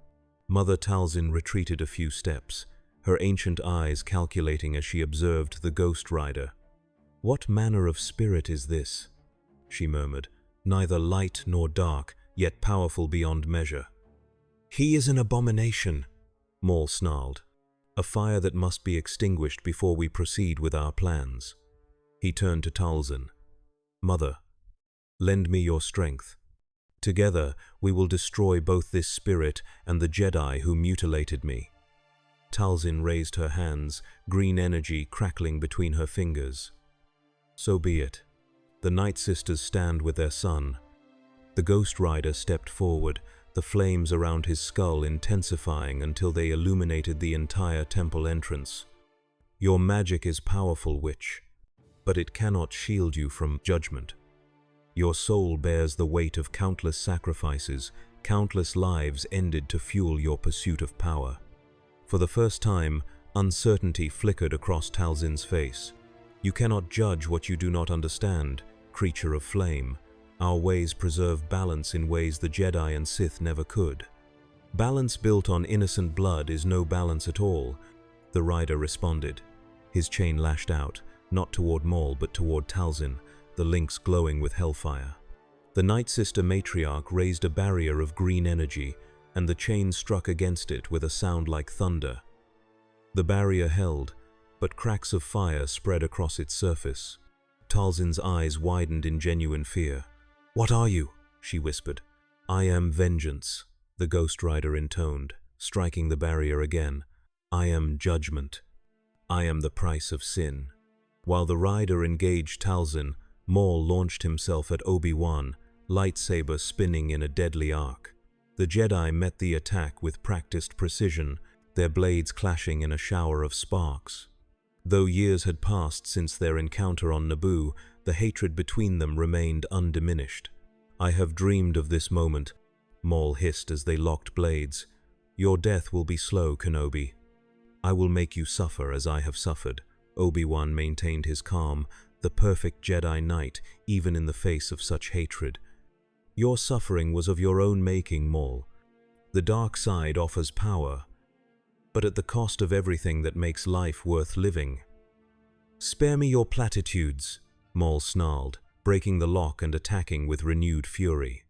Mother Talzin retreated a few steps, her ancient eyes calculating as she observed the Ghost Rider. "What manner of spirit is this?" she murmured, "neither light nor dark, yet powerful beyond measure." "He is an abomination," Maul snarled, "a fire that must be extinguished before we proceed with our plans." He turned to Talzin. "Mother, lend me your strength. Together we will destroy both this spirit and the Jedi who mutilated me." Talzin raised her hands, green energy crackling between her fingers. So be it. The Night Sisters stand with their son. The Ghost Rider stepped forward, the flames around his skull intensifying until they illuminated the entire temple entrance. Your magic is powerful, witch, but it cannot shield you from judgment. Your soul bears the weight of countless sacrifices, countless lives ended to fuel your pursuit of power. For the first time, uncertainty flickered across Talzin's face. You cannot judge what you do not understand, creature of flame. Our ways preserve balance in ways the Jedi and Sith never could. Balance built on innocent blood is no balance at all, the rider responded. His chain lashed out, not toward Maul but toward Talzin, the links glowing with hellfire. The Night Sister matriarch raised a barrier of green energy, and the chain struck against it with a sound like thunder. The barrier held, but cracks of fire spread across its surface. Talzin's eyes widened in genuine fear. "What are you?" she whispered. "I am vengeance," the Ghost Rider intoned, striking the barrier again. "I am judgment. I am the price of sin." While the rider engaged Talzin, Maul launched himself at Obi-Wan, lightsaber spinning in a deadly arc. The Jedi met the attack with practiced precision, their blades clashing in a shower of sparks. Though years had passed since their encounter on Naboo, the hatred between them remained undiminished. "I have dreamed of this moment," Maul hissed as they locked blades. "Your death will be slow, Kenobi. I will make you suffer as I have suffered." Obi-Wan maintained his calm, the perfect Jedi Knight, even in the face of such hatred. "Your suffering was of your own making, Maul. The dark side offers power, but at the cost of everything that makes life worth living." "Spare me your platitudes," Maul snarled, breaking the lock and attacking with renewed fury.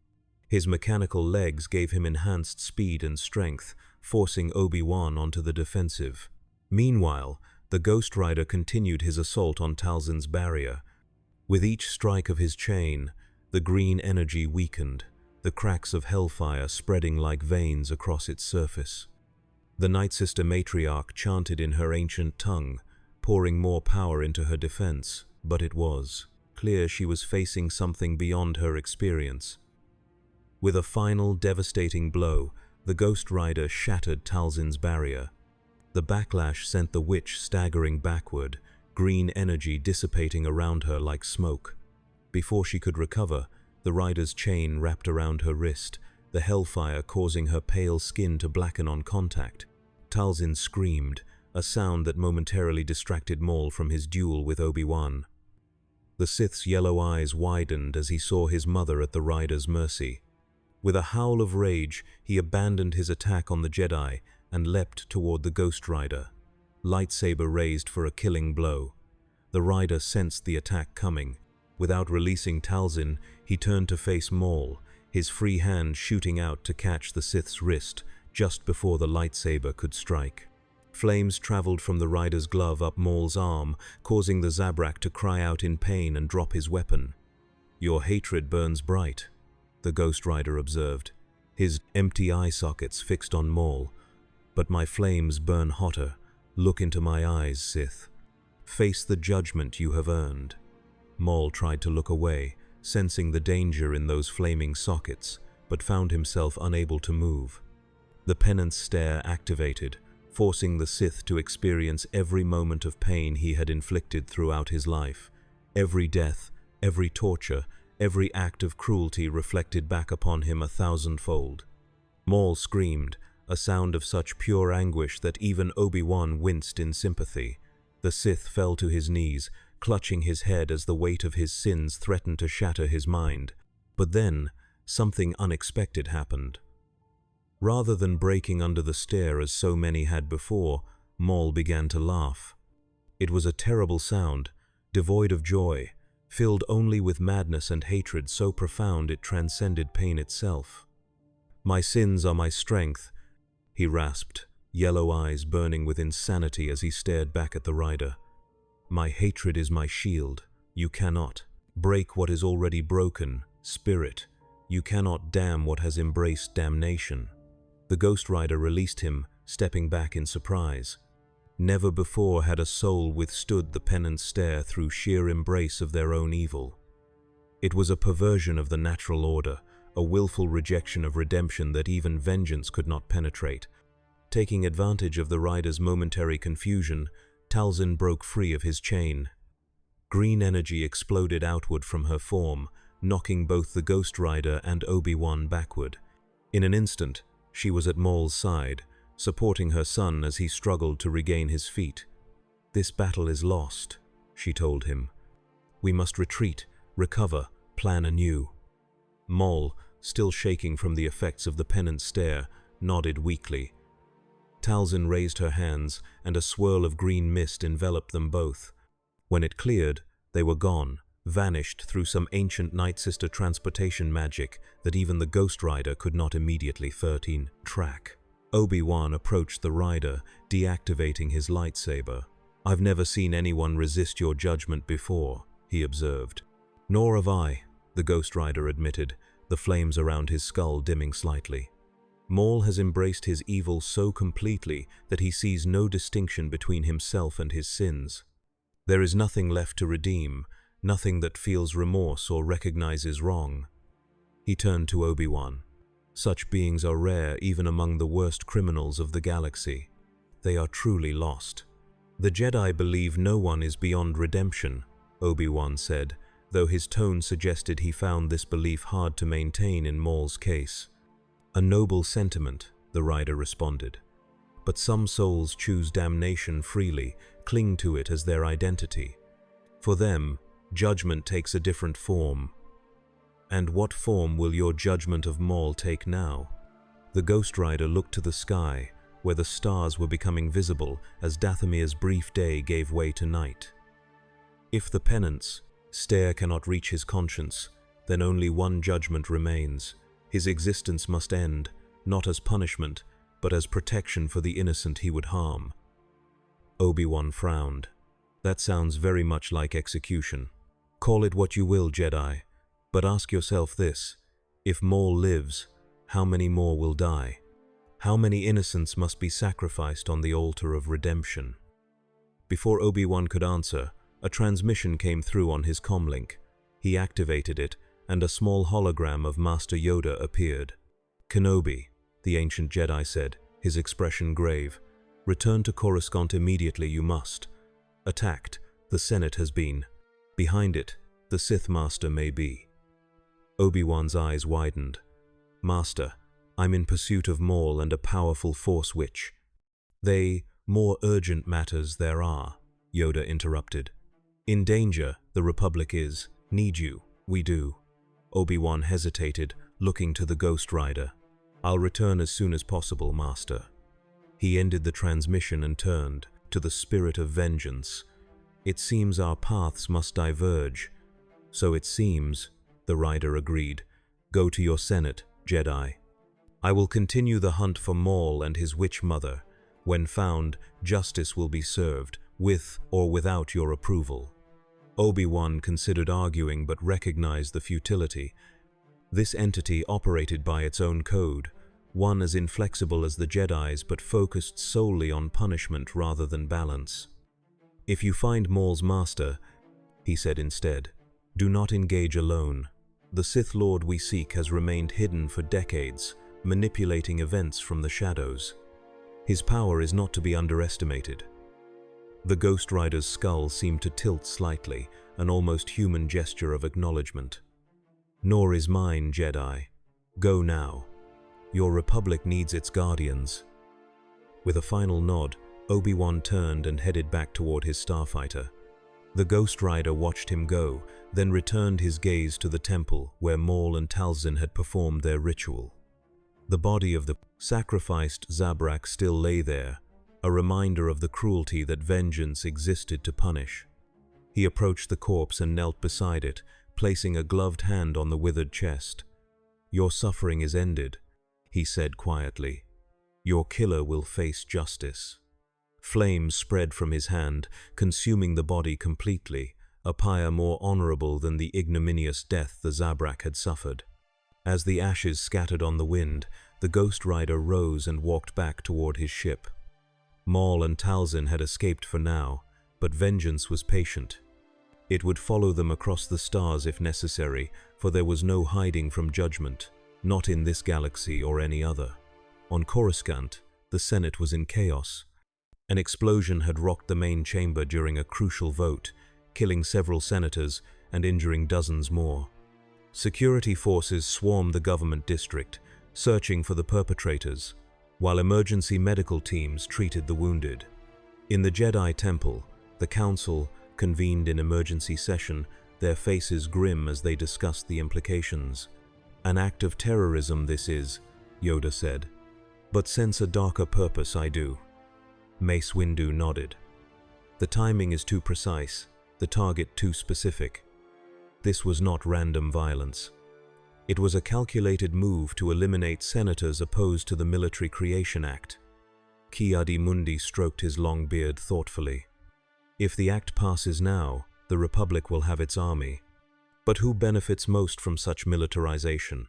His mechanical legs gave him enhanced speed and strength, forcing Obi-Wan onto the defensive. Meanwhile, the Ghost Rider continued his assault on Talzin's barrier. With each strike of his chain, the green energy weakened, the cracks of hellfire spreading like veins across its surface. The Night Sister matriarch chanted in her ancient tongue, pouring more power into her defense, but it was clear she was facing something beyond her experience. With a final devastating blow, the Ghost Rider shattered Talzin's barrier. The backlash sent the witch staggering backward, green energy dissipating around her like smoke. Before she could recover, the rider's chain wrapped around her wrist, the hellfire causing her pale skin to blacken on contact. Talzin screamed, a sound that momentarily distracted Maul from his duel with Obi-Wan. The Sith's yellow eyes widened as he saw his mother at the rider's mercy. With a howl of rage, he abandoned his attack on the Jedi and leapt toward the Ghost Rider, lightsaber raised for a killing blow. The rider sensed the attack coming. Without releasing Talzin, he turned to face Maul, his free hand shooting out to catch the Sith's wrist just before the lightsaber could strike. Flames traveled from the rider's glove up Maul's arm, causing the Zabrak to cry out in pain and drop his weapon. "Your hatred burns bright," the Ghost Rider observed, his empty eye sockets fixed on Maul. "But my flames burn hotter. Look into my eyes, Sith. Face the judgment you have earned." Maul tried to look away, sensing the danger in those flaming sockets, but found himself unable to move. The penance stare activated, forcing the Sith to experience every moment of pain he had inflicted throughout his life. Every death, every torture, every act of cruelty reflected back upon him 1,000-fold. Maul screamed, a sound of such pure anguish that even Obi-Wan winced in sympathy. The Sith fell to his knees, clutching his head as the weight of his sins threatened to shatter his mind. But then, something unexpected happened. Rather than breaking under the stare as so many had before, Maul began to laugh. It was a terrible sound, devoid of joy, filled only with madness and hatred so profound it transcended pain itself. "My sins are my strength," he rasped, yellow eyes burning with insanity as he stared back at the rider. "My hatred is my shield. You cannot break what is already broken, spirit. You cannot damn what has embraced damnation." The Ghost Rider released him, stepping back in surprise. Never before had a soul withstood the penance stare through sheer embrace of their own evil. It was a perversion of the natural order, a willful rejection of redemption that even vengeance could not penetrate. Taking advantage of the rider's momentary confusion, Talzin broke free of his chain. Green energy exploded outward from her form, knocking both the Ghost Rider and Obi-Wan backward. In an instant, she was at Maul's side, supporting her son as he struggled to regain his feet. "This battle is lost," she told him. "We must retreat, recover, plan anew." Maul, still shaking from the effects of the penance stare, nodded weakly. Talzin raised her hands, and a swirl of green mist enveloped them both. When it cleared, they were gone, vanished through some ancient Night Sister transportation magic that even the Ghost Rider could not immediately track. Obi-Wan approached the rider, deactivating his lightsaber. "I've never seen anyone resist your judgment before," he observed. "Nor have I," the Ghost Rider admitted, the flames around his skull dimming slightly. "Maul has embraced his evil so completely that he sees no distinction between himself and his sins. There is nothing left to redeem, nothing that feels remorse or recognizes wrong." He turned to Obi-Wan. "Such beings are rare even among the worst criminals of the galaxy. They are truly lost." "The Jedi believe no one is beyond redemption," Obi-Wan said, though his tone suggested he found this belief hard to maintain in Maul's case. "A noble sentiment," the rider responded. "But some souls choose damnation freely, cling to it as their identity. For them, judgment takes a different form. And what form will your judgment of Maul take now?" The Ghost Rider looked to the sky, where the stars were becoming visible as Dathomir's brief day gave way to night. "If the penance stare cannot reach his conscience, then only one judgment remains. His existence must end, not as punishment, but as protection for the innocent he would harm." Obi-Wan frowned. "That sounds very much like execution. Call it what you will, Jedi. But ask yourself this: if Maul lives, how many more will die? How many innocents must be sacrificed on the altar of redemption?" Before Obi-Wan could answer, a transmission came through on his comlink. He activated it, and a small hologram of Master Yoda appeared. "Kenobi," the ancient Jedi said, his expression grave. "Return to Coruscant immediately, you must. Attacked, the Senate has been. Behind it, the Sith Master may be." Obi-Wan's eyes widened. "Master, I'm in pursuit of Maul and a powerful force which—" "More urgent matters there are," Yoda interrupted. "In danger, the Republic is. Need you, we do." Obi-Wan hesitated, looking to the Ghost Rider. "I'll return as soon as possible, Master." He ended the transmission and turned to the spirit of vengeance. "It seems our paths must diverge." "So it seems," the rider agreed. "Go to your Senate, Jedi. I will continue the hunt for Maul and his witch mother. When found, justice will be served, with or without your approval." Obi-Wan considered arguing but recognized the futility. This entity operated by its own code, one as inflexible as the Jedi's but focused solely on punishment rather than balance. "If you find Maul's master," he said instead, "do not engage alone. The Sith Lord we seek has remained hidden for decades, manipulating events from the shadows. His power is not to be underestimated." The Ghost Rider's skull seemed to tilt slightly, an almost human gesture of acknowledgement. "Nor is mine, Jedi. Go now. Your Republic needs its guardians." With a final nod, Obi-Wan turned and headed back toward his starfighter. The Ghost Rider watched him go, then returned his gaze to the temple where Maul and Talzin had performed their ritual. The body of the sacrificed Zabrak still lay there, a reminder of the cruelty that vengeance existed to punish. He approached the corpse and knelt beside it, placing a gloved hand on the withered chest. "Your suffering is ended," he said quietly. "Your killer will face justice." Flames spread from his hand, consuming the body completely, a pyre more honorable than the ignominious death the Zabrak had suffered. As the ashes scattered on the wind, the Ghost Rider rose and walked back toward his ship. Maul and Talzin had escaped for now, but vengeance was patient. It would follow them across the stars if necessary, for there was no hiding from judgment, not in this galaxy or any other. On Coruscant, the Senate was in chaos. An explosion had rocked the main chamber during a crucial vote, killing several senators and injuring dozens more. Security forces swarmed the government district, searching for the perpetrators, while emergency medical teams treated the wounded. In the Jedi Temple, the Council convened in emergency session, their faces grim as they discussed the implications. "An act of terrorism this is," Yoda said. "But sense a darker purpose, I do." Mace Windu nodded. "The timing is too precise, the target too specific." This was not random violence. It was a calculated move to eliminate senators opposed to the Military Creation Act. Ki-Adi-Mundi stroked his long beard thoughtfully. "If the act passes now, the Republic will have its army. But who benefits most from such militarization?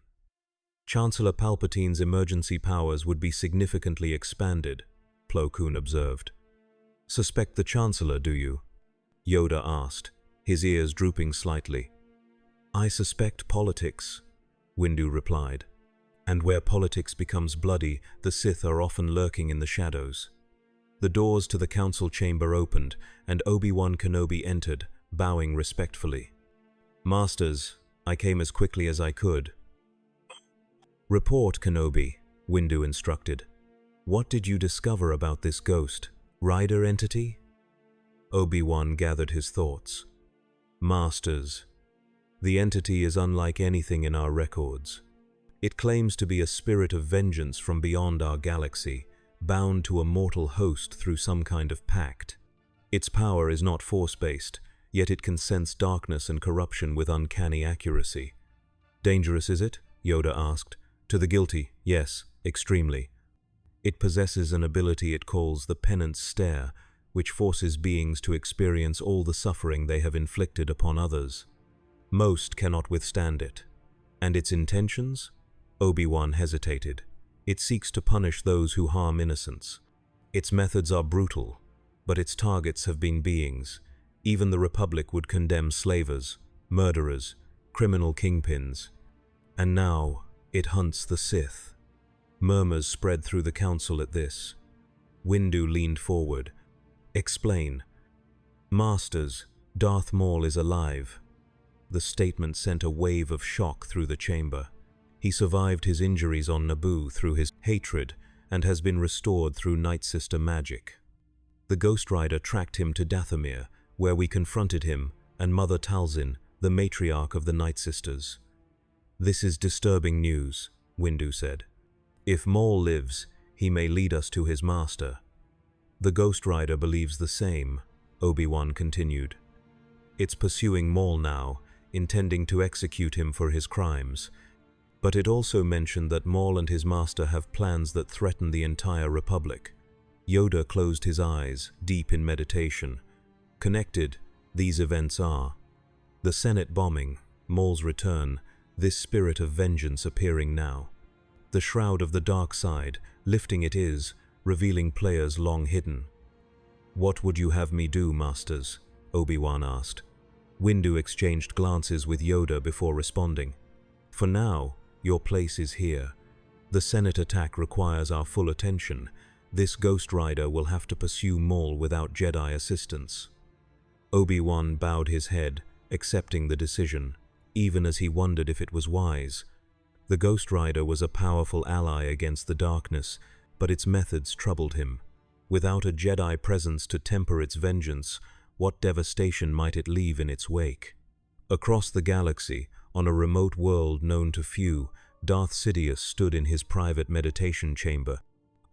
Chancellor Palpatine's emergency powers would be significantly expanded," Plo Koon observed. "Suspect the Chancellor, do you?" Yoda asked, his ears drooping slightly. "I suspect politics," Windu replied. "And where politics becomes bloody, the Sith are often lurking in the shadows." The doors to the council chamber opened, and Obi-Wan Kenobi entered, bowing respectfully. "Masters, I came as quickly as I could." "Report, Kenobi," Windu instructed. "What did you discover about this Ghost Rider entity?" Obi-Wan gathered his thoughts. "Masters, the entity is unlike anything in our records. It claims to be a spirit of vengeance from beyond our galaxy, bound to a mortal host through some kind of pact. Its power is not force-based, yet it can sense darkness and corruption with uncanny accuracy." "Dangerous, is it?" Yoda asked. "To the guilty, yes, extremely. It possesses an ability it calls the penance stare, which forces beings to experience all the suffering they have inflicted upon others. Most cannot withstand it. And its intentions?" Obi-Wan hesitated. "It seeks to punish those who harm innocents. Its methods are brutal, but its targets have been beings. Even the Republic would condemn slavers, murderers, criminal kingpins. And now it hunts the Sith." Murmurs spread through the council at this. Windu leaned forward. "Explain." "Masters, Darth Maul is alive." The statement sent a wave of shock through the chamber. He survived his injuries on Naboo through his hatred and has been restored through Night Sister magic. The Ghost Rider tracked him to Dathomir, where we confronted him and Mother Talzin, the matriarch of the Night Sisters. "This is disturbing news," Windu said. "If Maul lives, he may lead us to his master." "The Ghost Rider believes the same," Obi-Wan continued. "It's pursuing Maul now, intending to execute him for his crimes. But it also mentioned that Maul and his master have plans that threaten the entire Republic." Yoda closed his eyes, deep in meditation. Connected, these events are: the Senate bombing, Maul's return, this spirit of vengeance appearing now. The shroud of the dark side, lifting it is, revealing players long hidden. "What would you have me do, Masters?" Obi-Wan asked. Windu exchanged glances with Yoda before responding. "For now, your place is here. The Senate attack requires our full attention. This Ghost Rider will have to pursue Maul without Jedi assistance." Obi-Wan bowed his head, accepting the decision, even as he wondered if it was wise. The Ghost Rider was a powerful ally against the darkness, but its methods troubled him. Without a Jedi presence to temper its vengeance, what devastation might it leave in its wake? Across the galaxy, on a remote world known to few, Darth Sidious stood in his private meditation chamber.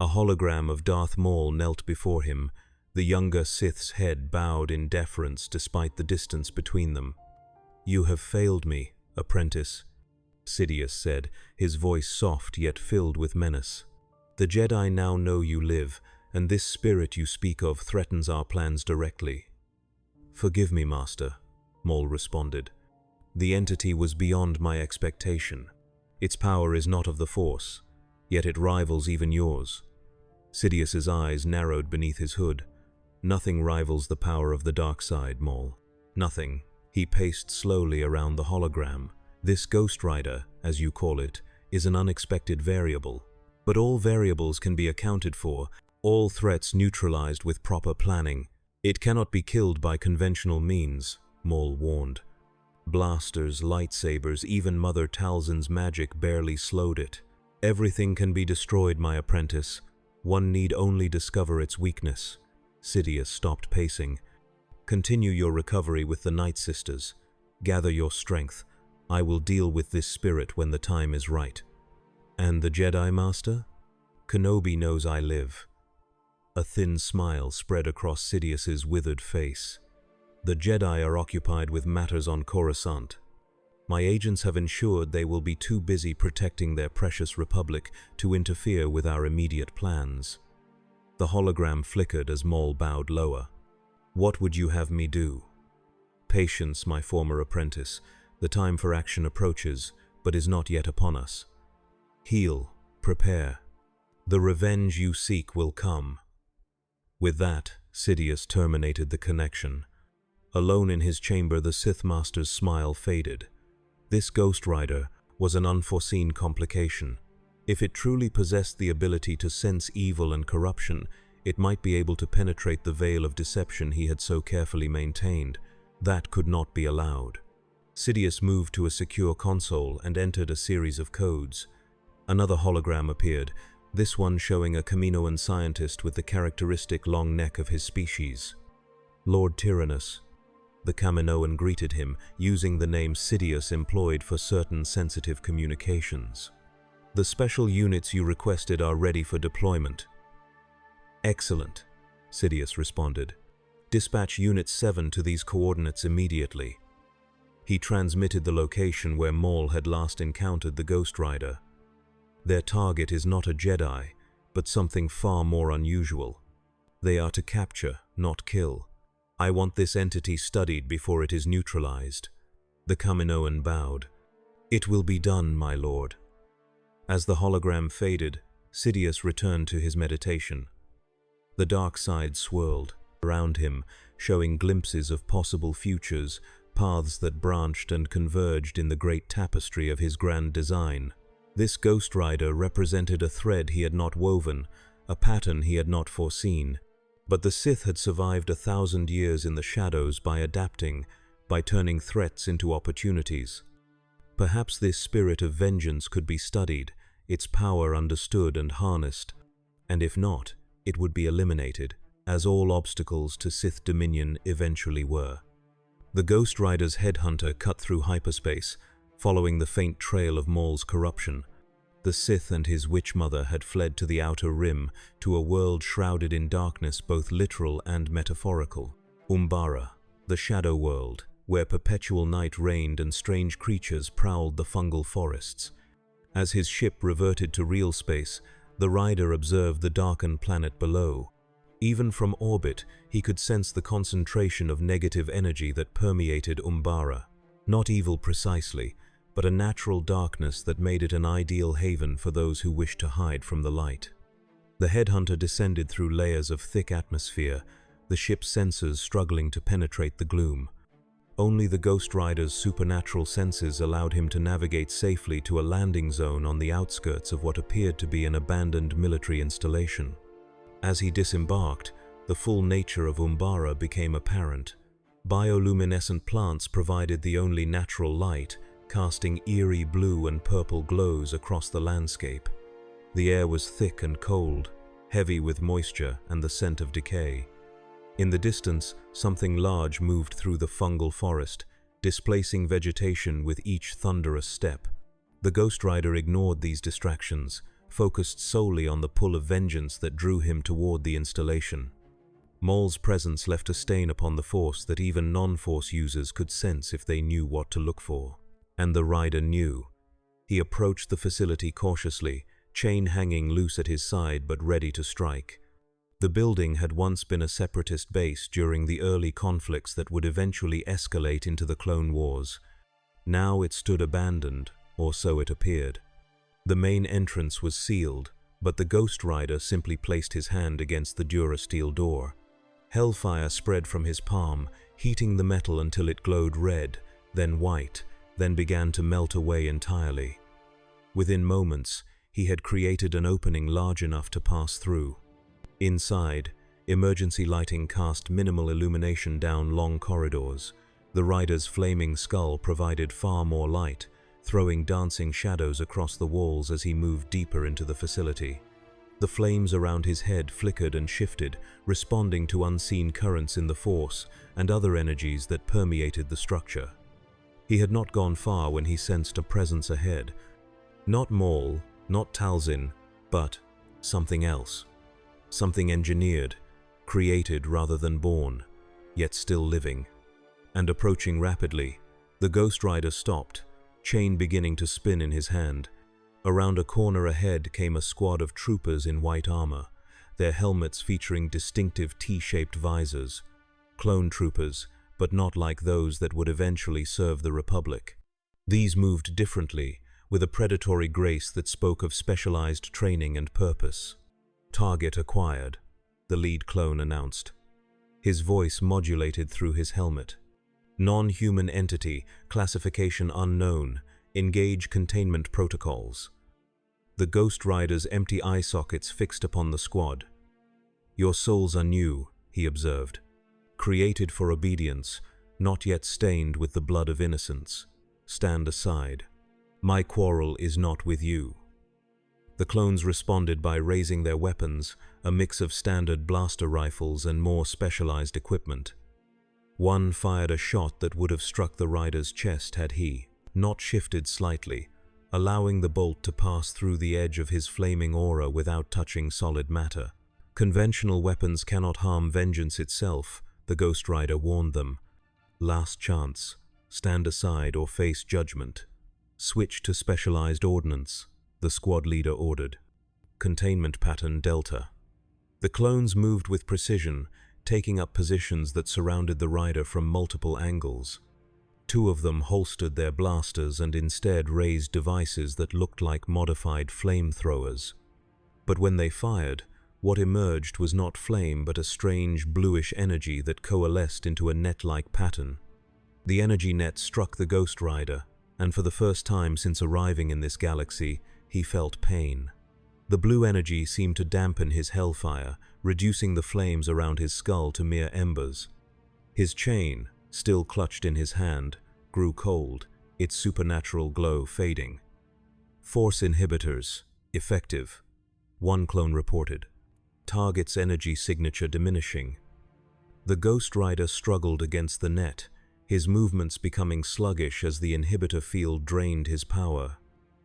A hologram of Darth Maul knelt before him, the younger Sith's head bowed in deference despite the distance between them. "You have failed me, apprentice," Sidious said, his voice soft yet filled with menace. "The Jedi now know you live, and this spirit you speak of threatens our plans directly." "Forgive me, Master," Maul responded. "The entity was beyond my expectation. Its power is not of the Force, yet it rivals even yours. Sidious's eyes narrowed beneath his hood. Nothing rivals the power of the dark side, Maul. Nothing. He paced slowly around the hologram. This Ghost Rider, as you call it, is an unexpected variable. But all variables can be accounted for, all threats neutralized with proper planning. It cannot be killed by conventional means, Maul warned. Blasters, lightsabers, even Mother Talzin's magic barely slowed it. Everything can be destroyed, my apprentice. One need only discover its weakness. Sidious stopped pacing. Continue your recovery with the Night Sisters. Gather your strength. I will deal with this spirit when the time is right. And the Jedi Master? Kenobi knows I live. A thin smile spread across Sidious's withered face. The Jedi are occupied with matters on Coruscant. My agents have ensured they will be too busy protecting their precious republic to interfere with our immediate plans. The hologram flickered as Maul bowed lower. What would you have me do? Patience, my former apprentice. The time for action approaches, but is not yet upon us. Heal, prepare. The revenge you seek will come. With that, Sidious terminated the connection. Alone in his chamber, the Sith Master's smile faded. This Ghost Rider was an unforeseen complication. If it truly possessed the ability to sense evil and corruption, it might be able to penetrate the veil of deception he had so carefully maintained. That could not be allowed. Sidious moved to a secure console and entered a series of codes. Another hologram appeared, this one showing a Kaminoan scientist with the characteristic long neck of his species. Lord Tyrannus. The Kaminoan greeted him, using the name Sidious employed for certain sensitive communications. The special units you requested are ready for deployment. Excellent, Sidious responded. Dispatch Unit 7 to these coordinates immediately. He transmitted the location where Maul had last encountered the Ghost Rider. Their target is not a Jedi, but something far more unusual. They are to capture, not kill. I want this entity studied before it is neutralized. The Kaminoan bowed. It will be done, my lord. As the hologram faded, Sidious returned to his meditation. The dark side swirled around him, showing glimpses of possible futures, paths that branched and converged in the great tapestry of his grand design. This Ghost Rider represented a thread he had not woven, a pattern he had not foreseen. But the Sith had survived 1,000 years in the shadows by adapting, by turning threats into opportunities. Perhaps this spirit of vengeance could be studied, its power understood and harnessed, and if not, it would be eliminated, as all obstacles to Sith dominion eventually were. The Ghost Rider's headhunter cut through hyperspace, following the faint trail of Maul's corruption. The Sith and his witch mother had fled to the outer rim, to a world shrouded in darkness both literal and metaphorical. Umbara, the shadow world, where perpetual night reigned and strange creatures prowled the fungal forests. As his ship reverted to real space, the rider observed the darkened planet below. Even from orbit, he could sense the concentration of negative energy that permeated Umbara. Not evil precisely, but a natural darkness that made it an ideal haven for those who wished to hide from the light. The headhunter descended through layers of thick atmosphere, the ship's sensors struggling to penetrate the gloom. Only the Ghost Rider's supernatural senses allowed him to navigate safely to a landing zone on the outskirts of what appeared to be an abandoned military installation. As he disembarked, the full nature of Umbara became apparent. Bioluminescent plants provided the only natural light, casting eerie blue and purple glows across the landscape. The air was thick and cold, heavy with moisture and the scent of decay. In the distance, something large moved through the fungal forest, displacing vegetation with each thunderous step. The Ghost Rider ignored these distractions, focused solely on the pull of vengeance that drew him toward the installation. Maul's presence left a stain upon the Force that even non-Force users could sense if they knew what to look for. And the rider knew. He approached the facility cautiously, chain hanging loose at his side but ready to strike. The building had once been a separatist base during the early conflicts that would eventually escalate into the Clone Wars. Now it stood abandoned, or so it appeared. The main entrance was sealed, but the Ghost Rider simply placed his hand against the durasteel door. Hellfire spread from his palm, heating the metal until it glowed red, then white, then began to melt away entirely. Within moments, he had created an opening large enough to pass through. Inside, emergency lighting cast minimal illumination down long corridors. The rider's flaming skull provided far more light, throwing dancing shadows across the walls as he moved deeper into the facility. The flames around his head flickered and shifted, responding to unseen currents in the Force and other energies that permeated the structure. He had not gone far when he sensed a presence ahead. Not Maul, not Talzin, but something else. Something engineered, created rather than born, yet still living. And approaching rapidly, the Ghost Rider stopped, chain beginning to spin in his hand. Around a corner ahead came a squad of troopers in white armor, their helmets featuring distinctive T-shaped visors. Clone troopers, but not like those that would eventually serve the Republic. These moved differently, with a predatory grace that spoke of specialized training and purpose. "Target acquired," the lead clone announced. His voice modulated through his helmet. "Non-human entity, classification unknown, engage containment protocols." The Ghost Rider's empty eye sockets fixed upon the squad. "Your souls are new," he observed. "Created for obedience, not yet stained with the blood of innocence. Stand aside. My quarrel is not with you." The clones responded by raising their weapons, a mix of standard blaster rifles and more specialized equipment. One fired a shot that would have struck the rider's chest had he not shifted slightly, allowing the bolt to pass through the edge of his flaming aura without touching solid matter. "Conventional weapons cannot harm vengeance itself," the Ghost Rider warned them. "Last chance. Stand aside or face judgment. Switch to specialized ordnance," the squad leader ordered. Containment pattern Delta. The clones moved with precision, taking up positions that surrounded the rider from multiple angles. Two of them holstered their blasters and instead raised devices that looked like modified flamethrowers. But when they fired, what emerged was not flame but a strange bluish energy that coalesced into a net-like pattern. The energy net struck the Ghost Rider, and for the first time since arriving in this galaxy, he felt pain. The blue energy seemed to dampen his hellfire, reducing the flames around his skull to mere embers. His chain, still clutched in his hand, grew cold, its supernatural glow fading. "Force inhibitors, effective," one clone reported. "Target's energy signature diminishing." The Ghost Rider struggled against the net, his movements becoming sluggish as the inhibitor field drained his power.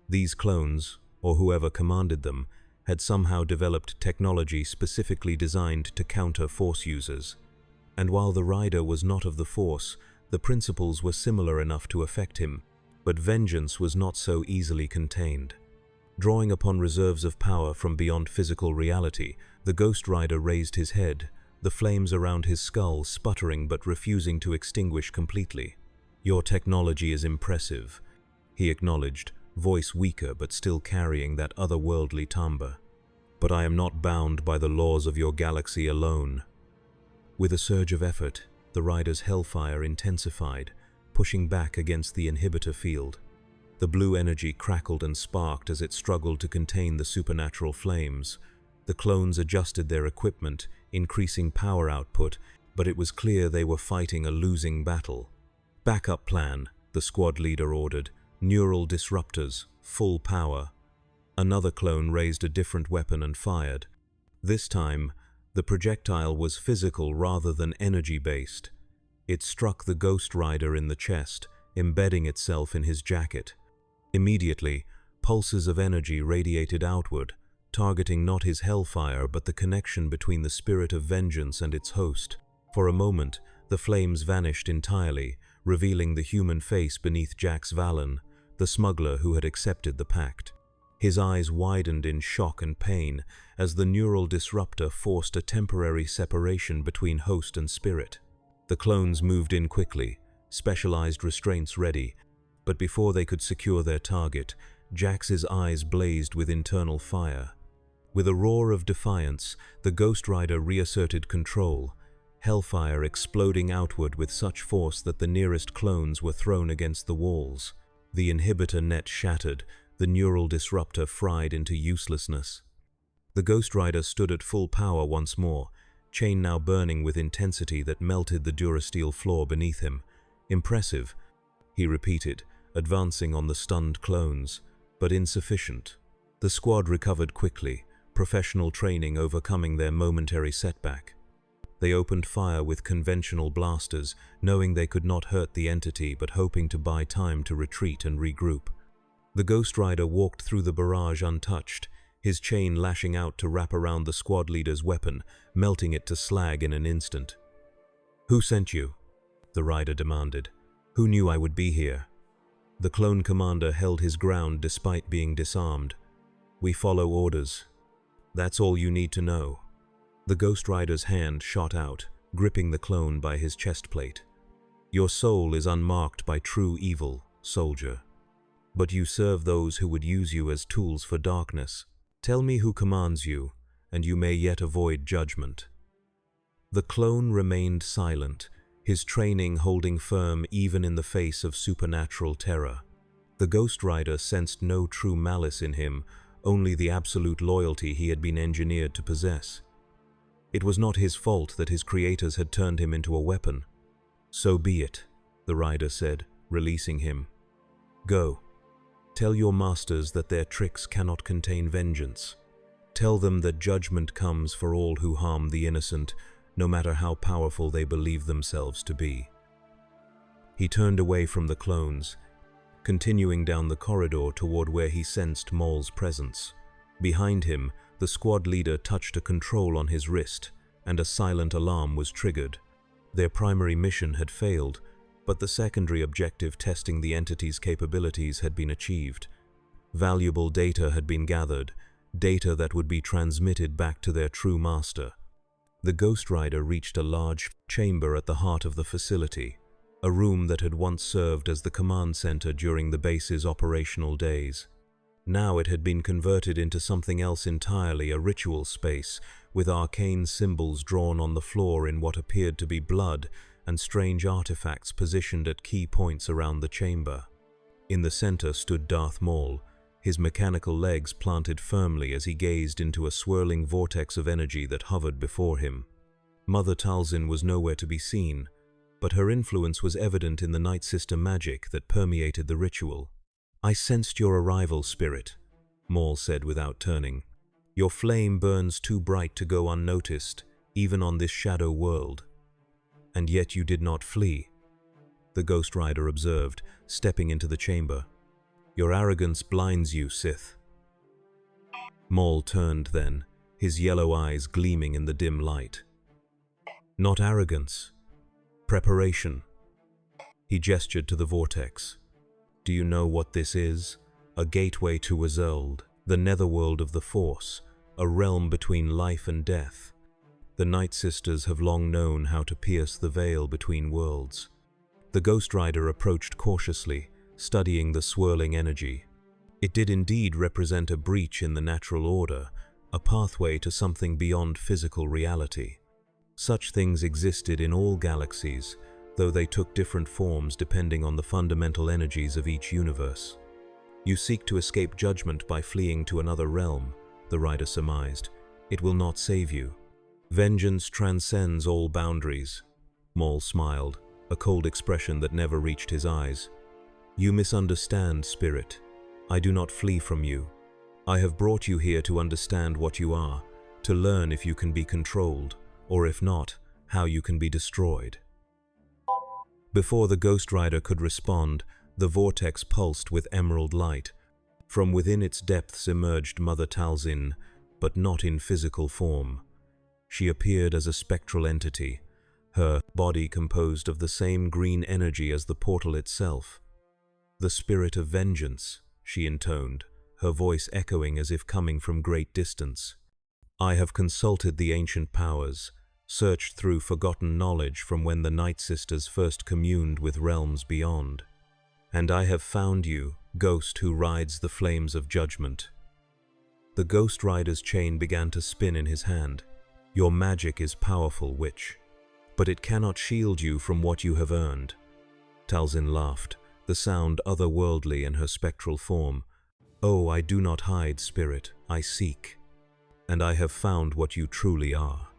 These clones, or whoever commanded them, had somehow developed technology specifically designed to counter Force users. And while the rider was not of the Force, the principles were similar enough to affect him, but vengeance was not so easily contained. Drawing upon reserves of power from beyond physical reality, the Ghost Rider raised his head, the flames around his skull sputtering but refusing to extinguish completely. "Your technology is impressive," he acknowledged, voice weaker but still carrying that otherworldly timbre. "But I am not bound by the laws of your galaxy alone." With a surge of effort, the rider's hellfire intensified, pushing back against the inhibitor field. The blue energy crackled and sparked as it struggled to contain the supernatural flames. The clones adjusted their equipment, increasing power output, but it was clear they were fighting a losing battle. "Backup plan," the squad leader ordered. "Neural disruptors, full power." Another clone raised a different weapon and fired. This time, the projectile was physical rather than energy-based. It struck the Ghost Rider in the chest, embedding itself in his jacket. Immediately, pulses of energy radiated outward, targeting not his hellfire but the connection between the spirit of vengeance and its host. For a moment, the flames vanished entirely, revealing the human face beneath Jax Valen, the smuggler who had accepted the pact. His eyes widened in shock and pain as the neural disruptor forced a temporary separation between host and spirit. The clones moved in quickly, specialized restraints ready, but before they could secure their target, Jax's eyes blazed with internal fire. With a roar of defiance, the Ghost Rider reasserted control, hellfire exploding outward with such force that the nearest clones were thrown against the walls. The inhibitor net shattered, the neural disruptor fried into uselessness. The Ghost Rider stood at full power once more, chain now burning with intensity that melted the durasteel floor beneath him. Impressive, he repeated, advancing on the stunned clones, but insufficient. The squad recovered quickly, professional training overcoming their momentary setback. They opened fire with conventional blasters, knowing they could not hurt the entity but hoping to buy time to retreat and regroup. The Ghost Rider walked through the barrage untouched, his chain lashing out to wrap around the squad leader's weapon, melting it to slag in an instant. "Who sent you?" the rider demanded. "Who knew I would be here?" The clone commander held his ground despite being disarmed. "We follow orders. That's all you need to know." The Ghost Rider's hand shot out, gripping the clone by his chest plate. "Your soul is unmarked by true evil, soldier. But you serve those who would use you as tools for darkness. Tell me who commands you, and you may yet avoid judgment." The clone remained silent, his training holding firm even in the face of supernatural terror. The Ghost Rider sensed no true malice in him, only the absolute loyalty he had been engineered to possess. It was not his fault that his creators had turned him into a weapon. "So be it," the rider said, releasing him. "Go. Tell your masters that their tricks cannot contain vengeance. Tell them that judgment comes for all who harm the innocent, no matter how powerful they believe themselves to be." He turned away from the clones, continuing down the corridor toward where he sensed Maul's presence. Behind him, the squad leader touched a control on his wrist, and a silent alarm was triggered. Their primary mission had failed, but the secondary objective testing the entity's capabilities had been achieved. Valuable data had been gathered, data that would be transmitted back to their true master. The Ghost Rider reached a large chamber at the heart of the facility, a room that had once served as the command center during the base's operational days. Now it had been converted into something else entirely, a ritual space, with arcane symbols drawn on the floor in what appeared to be blood, and strange artifacts positioned at key points around the chamber. In the center stood Darth Maul, his mechanical legs planted firmly as he gazed into a swirling vortex of energy that hovered before him. Mother Talzin was nowhere to be seen, but her influence was evident in the Night Sister magic that permeated the ritual. "I sensed your arrival, Spirit," Maul said without turning. "Your flame burns too bright to go unnoticed, even on this shadow world. And yet you did not flee," the Ghost Rider observed, stepping into the chamber. "Your arrogance blinds you, Sith." Maul turned then, his yellow eyes gleaming in the dim light. "Not arrogance. Preparation." He gestured to the vortex. "Do you know what this is? A gateway to Wazold, the netherworld of the Force, a realm between life and death. The Night Sisters have long known how to pierce the veil between worlds." The Ghost Rider approached cautiously, studying the swirling energy. It did indeed represent a breach in the natural order, a pathway to something beyond physical reality. Such things existed in all galaxies, though they took different forms depending on the fundamental energies of each universe. "You seek to escape judgment by fleeing to another realm," the rider surmised. "It will not save you. Vengeance transcends all boundaries." Maul smiled, a cold expression that never reached his eyes. "You misunderstand, Spirit. I do not flee from you. I have brought you here to understand what you are, to learn if you can be controlled, or if not, how you can be destroyed." Before the Ghost Rider could respond, the vortex pulsed with emerald light. From within its depths emerged Mother Talzin, but not in physical form. She appeared as a spectral entity, her body composed of the same green energy as the portal itself. "The spirit of vengeance," she intoned, her voice echoing as if coming from great distance. "I have consulted the ancient powers, searched through forgotten knowledge from when the Night Sisters first communed with realms beyond. "And I have found you, ghost who rides the flames of judgment." The Ghost Rider's chain began to spin in his hand. "Your magic is powerful, witch, but it cannot shield you from what you have earned." Talzin laughed, the sound otherworldly in her spectral form. "Oh, I do not hide, spirit, I seek. And I have found what you truly are."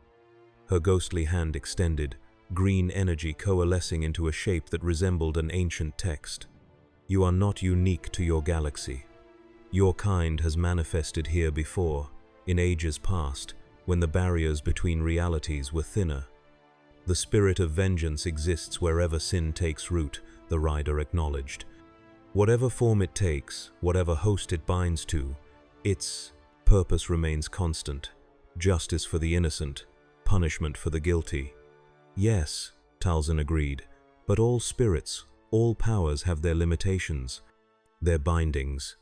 Her ghostly hand extended, green energy coalescing into a shape that resembled an ancient text. "You are not unique to your galaxy. Your kind has manifested here before, in ages past, when the barriers between realities were thinner. The spirit of vengeance exists wherever sin takes root," the rider acknowledged. "Whatever form it takes, whatever host it binds to, its purpose remains constant. Justice for the innocent, punishment for the guilty." "Yes," Talzin agreed, "but all spirits, all powers have their limitations, their bindings."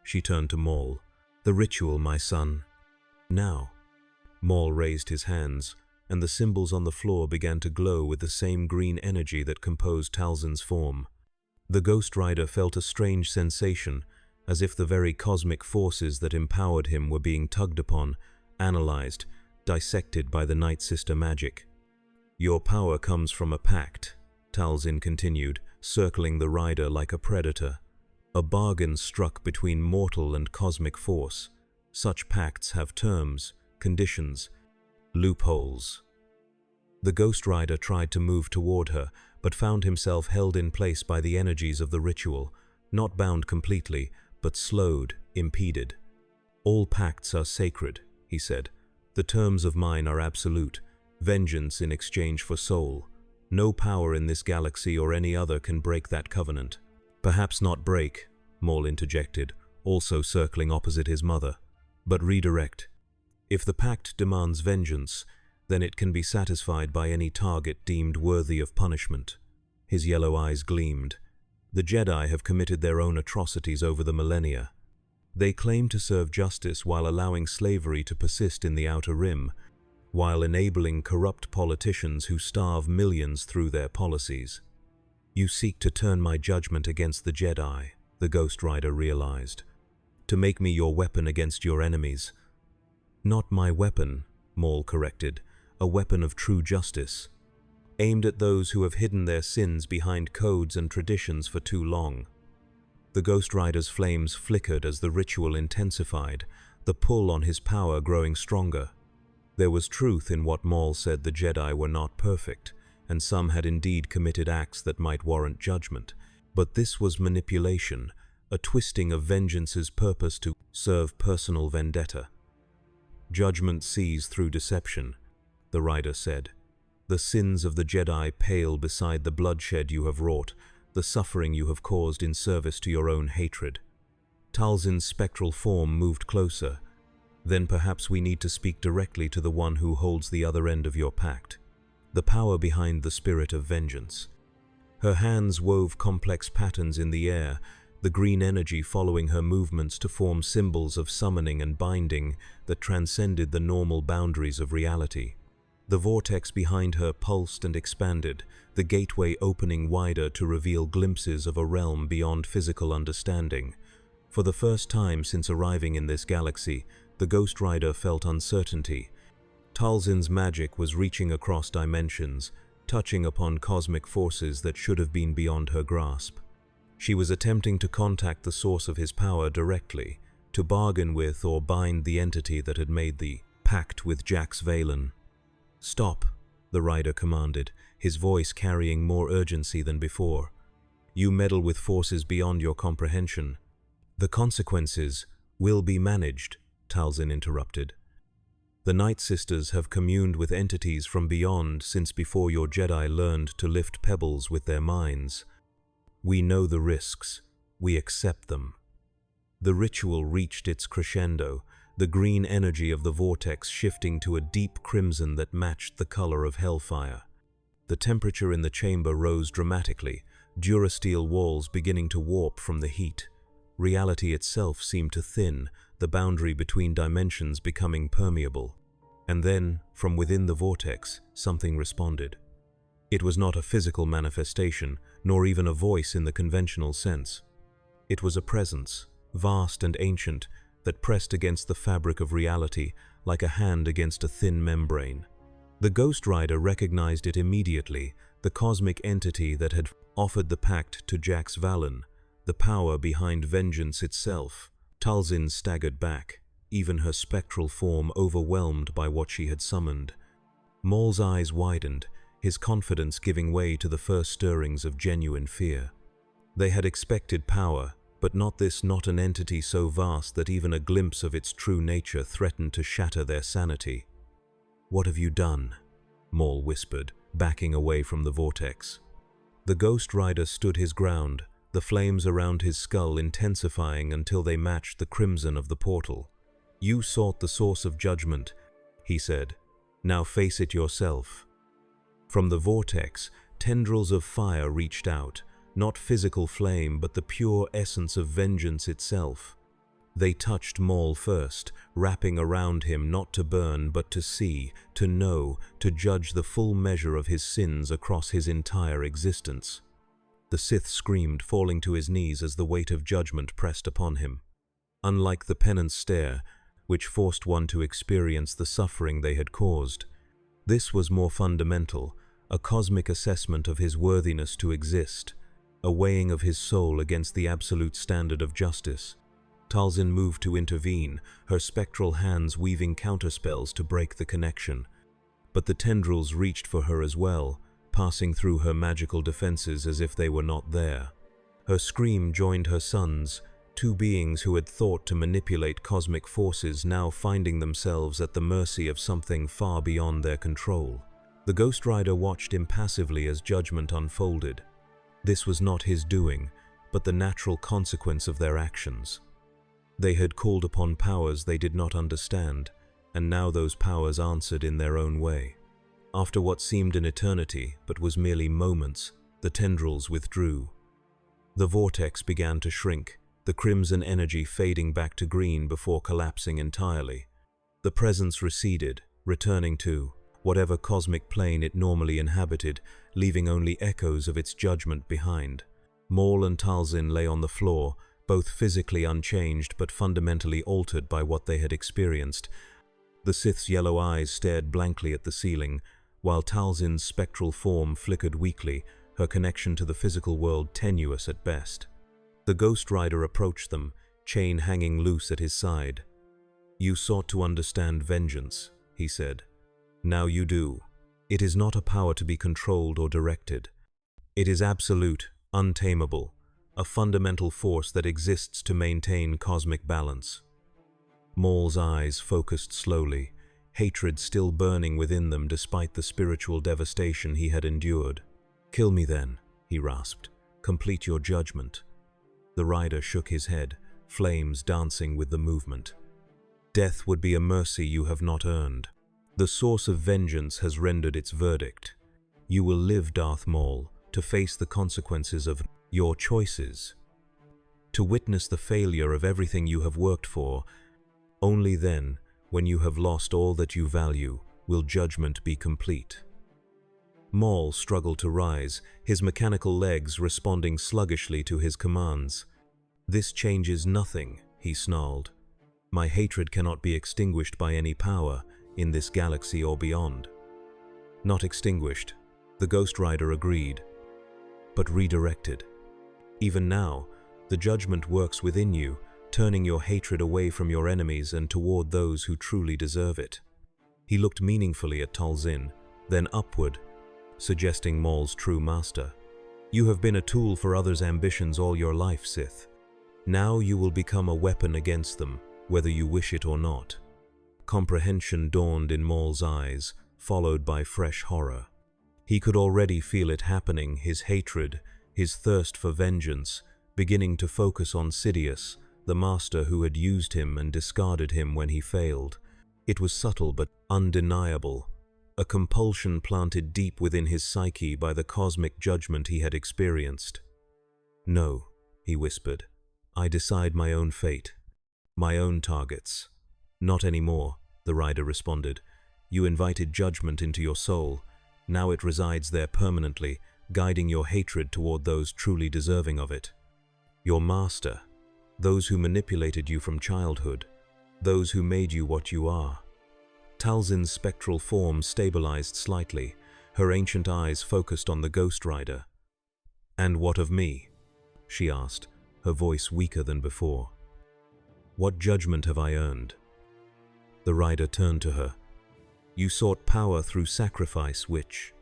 She turned to Maul. "The ritual, my son." "Now." Maul raised his hands, and the symbols on the floor began to glow with the same green energy that composed Talzin's form. The Ghost Rider felt a strange sensation, as if the very cosmic forces that empowered him were being tugged upon, analyzed, dissected by the Night Sister magic. "Your power comes from a pact," Talzin continued, circling the rider like a predator. "A bargain struck between mortal and cosmic force. Such pacts have terms, conditions, loopholes." The Ghost Rider tried to move toward her, but found himself held in place by the energies of the ritual, not bound completely, but slowed, impeded. "All pacts are sacred," he said. "The terms of mine are absolute, vengeance in exchange for soul. No power in this galaxy or any other can break that covenant." "Perhaps not break," Maul interjected, also circling opposite his mother, "but redirect. If the pact demands vengeance, then it can be satisfied by any target deemed worthy of punishment." His yellow eyes gleamed. "The Jedi have committed their own atrocities over the millennia. They claim to serve justice while allowing slavery to persist in the Outer Rim, while enabling corrupt politicians who starve millions through their policies. You seek to turn my judgment against the Jedi," the Ghost Rider realized. "To make me your weapon against your enemies." "Not my weapon," Maul corrected, "a weapon of true justice, aimed at those who have hidden their sins behind codes and traditions for too long." The Ghost Rider's flames flickered as the ritual intensified, the pull on his power growing stronger. There was truth in what Maul said: the Jedi were not perfect, and some had indeed committed acts that might warrant judgment. But this was manipulation, a twisting of vengeance's purpose to serve personal vendetta. "Judgment sees through deception," the rider said. "The sins of the Jedi pale beside the bloodshed you have wrought, the suffering you have caused in service to your own hatred." Talzin's spectral form moved closer. "Then perhaps we need to speak directly to the one who holds the other end of your pact, the power behind the spirit of vengeance." Her hands wove complex patterns in the air, the green energy following her movements to form symbols of summoning and binding that transcended the normal boundaries of reality. The vortex behind her pulsed and expanded, the gateway opening wider to reveal glimpses of a realm beyond physical understanding. For the first time since arriving in this galaxy, the Ghost Rider felt uncertainty. Talzin's magic was reaching across dimensions, touching upon cosmic forces that should have been beyond her grasp. She was attempting to contact the source of his power directly, to bargain with or bind the entity that had made the pact with Jax Valen. "Stop," the rider commanded, his voice carrying more urgency than before. "You meddle with forces beyond your comprehension." "The consequences will be managed," Talzin interrupted. "The Night Sisters have communed with entities from beyond since before your Jedi learned to lift pebbles with their minds. We know the risks. We accept them." The ritual reached its crescendo, the green energy of the vortex shifting to a deep crimson that matched the color of hellfire. The temperature in the chamber rose dramatically, durasteel walls beginning to warp from the heat. Reality itself seemed to thin, the boundary between dimensions becoming permeable. And then, from within the vortex, something responded. It was not a physical manifestation, nor even a voice in the conventional sense. It was a presence, vast and ancient, that pressed against the fabric of reality like a hand against a thin membrane. The Ghost Rider recognized it immediately, the cosmic entity that had offered the pact to Jax Valen, the power behind vengeance itself. Talzin staggered back, even her spectral form overwhelmed by what she had summoned. Maul's eyes widened, his confidence giving way to the first stirrings of genuine fear. They had expected power, but not an entity so vast that even a glimpse of its true nature threatened to shatter their sanity. "What have you done?" Maul whispered, backing away from the vortex. The Ghost Rider stood his ground, the flames around his skull intensifying until they matched the crimson of the portal. "You sought the source of judgment," he said. "Now face it yourself." From the vortex, tendrils of fire reached out, not physical flame but the pure essence of vengeance itself. They touched Maul first, wrapping around him not to burn but to see, to know, to judge the full measure of his sins across his entire existence. The Sith screamed, falling to his knees as the weight of judgment pressed upon him. Unlike the penance stare, which forced one to experience the suffering they had caused, this was more fundamental, a cosmic assessment of his worthiness to exist, a weighing of his soul against the absolute standard of justice. Talzin moved to intervene, her spectral hands weaving counterspells to break the connection. But the tendrils reached for her as well, passing through her magical defenses as if they were not there. Her scream joined her son's, two beings who had thought to manipulate cosmic forces now finding themselves at the mercy of something far beyond their control. The Ghost Rider watched impassively as judgment unfolded. This was not his doing, but the natural consequence of their actions. They had called upon powers they did not understand, and now those powers answered in their own way. After what seemed an eternity, but was merely moments, the tendrils withdrew. The vortex began to shrink, the crimson energy fading back to green before collapsing entirely. The presence receded, returning to whatever cosmic plane it normally inhabited, leaving only echoes of its judgment behind. Maul and Talzin lay on the floor, both physically unchanged but fundamentally altered by what they had experienced. The Sith's yellow eyes stared blankly at the ceiling, while Talzin's spectral form flickered weakly, her connection to the physical world tenuous at best. The Ghost Rider approached them, chain hanging loose at his side. "You sought to understand vengeance," he said. "Now you do. It is not a power to be controlled or directed. It is absolute, untamable, a fundamental force that exists to maintain cosmic balance." Maul's eyes focused slowly, hatred still burning within them despite the spiritual devastation he had endured. "Kill me then," he rasped. "Complete your judgment." The rider shook his head, flames dancing with the movement. "Death would be a mercy you have not earned. The source of vengeance has rendered its verdict. You will live, Darth Maul, to face the consequences of your choices, to witness the failure of everything you have worked for. Only then, when you have lost all that you value, will judgment be complete." Maul struggled to rise, his mechanical legs responding sluggishly to his commands. "This changes nothing," he snarled. "My hatred cannot be extinguished by any power, in this galaxy or beyond." "Not extinguished," the Ghost Rider agreed, "but redirected. Even now, the judgment works within you, turning your hatred away from your enemies and toward those who truly deserve it." He looked meaningfully at Talzin, then upward, suggesting Maul's true master. "You have been a tool for others' ambitions all your life, Sith. Now you will become a weapon against them, whether you wish it or not." Comprehension dawned in Maul's eyes, followed by fresh horror. He could already feel it happening, his hatred, his thirst for vengeance, beginning to focus on Sidious, the master who had used him and discarded him when he failed. It was subtle but undeniable, a compulsion planted deep within his psyche by the cosmic judgment he had experienced. "No," he whispered. "I decide my own fate, my own targets." "Not anymore," the rider responded. "You invited judgment into your soul. Now it resides there permanently, guiding your hatred toward those truly deserving of it. Your master, those who manipulated you from childhood, those who made you what you are. Talzin's spectral form stabilized slightly, her ancient eyes focused on the Ghost Rider. "And what of me?" she asked, her voice weaker than before. "What judgment have I earned?" The rider turned to her. "You sought power through sacrifice, which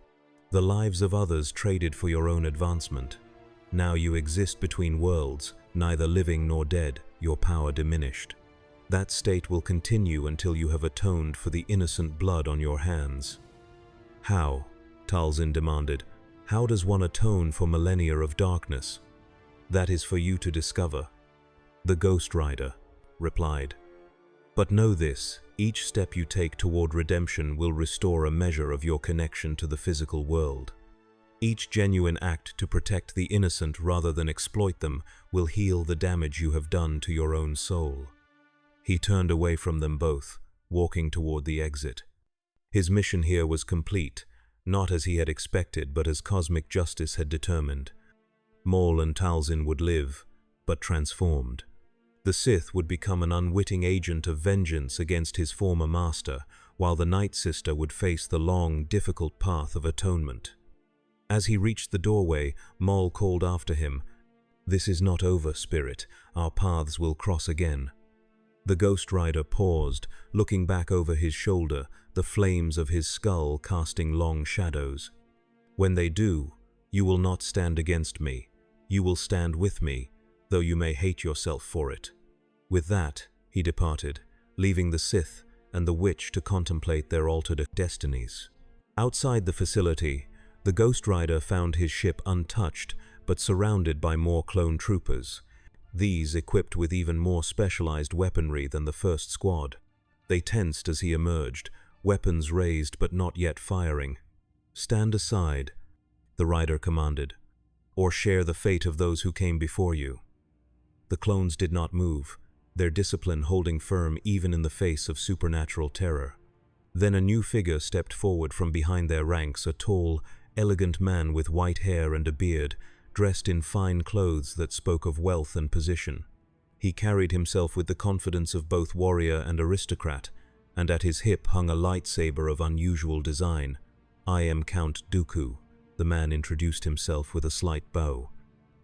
the lives of others traded for your own advancement. Now you exist between worlds, neither living nor dead, your power diminished. That state will continue until you have atoned for the innocent blood on your hands." "How?" Talzin demanded. "How does one atone for millennia of darkness?" "That is for you to discover," the Ghost Rider replied. "But know this, each step you take toward redemption will restore a measure of your connection to the physical world. Each genuine act to protect the innocent rather than exploit them will heal the damage you have done to your own soul." He turned away from them both, walking toward the exit. His mission here was complete, not as he had expected but as cosmic justice had determined. Maul and Talzin would live, but transformed. The Sith would become an unwitting agent of vengeance against his former master, while the Night Sister would face the long, difficult path of atonement. As he reached the doorway, Maul called after him, "This is not over, Spirit. Our paths will cross again." The Ghost Rider paused, looking back over his shoulder, the flames of his skull casting long shadows. "When they do, you will not stand against me. You will stand with me, though you may hate yourself for it." With that, he departed, leaving the Sith and the Witch to contemplate their altered destinies. Outside the facility, the Ghost Rider found his ship untouched, but surrounded by more clone troopers. These equipped with even more specialized weaponry than the first squad. They tensed as he emerged, weapons raised but not yet firing. "Stand aside," the rider commanded, "or share the fate of those who came before you." The clones did not move, their discipline holding firm even in the face of supernatural terror. Then a new figure stepped forward from behind their ranks, a tall, elegant man with white hair and a beard, dressed in fine clothes that spoke of wealth and position. He carried himself with the confidence of both warrior and aristocrat, and at his hip hung a lightsaber of unusual design. "I am Count Dooku," the man introduced himself with a slight bow.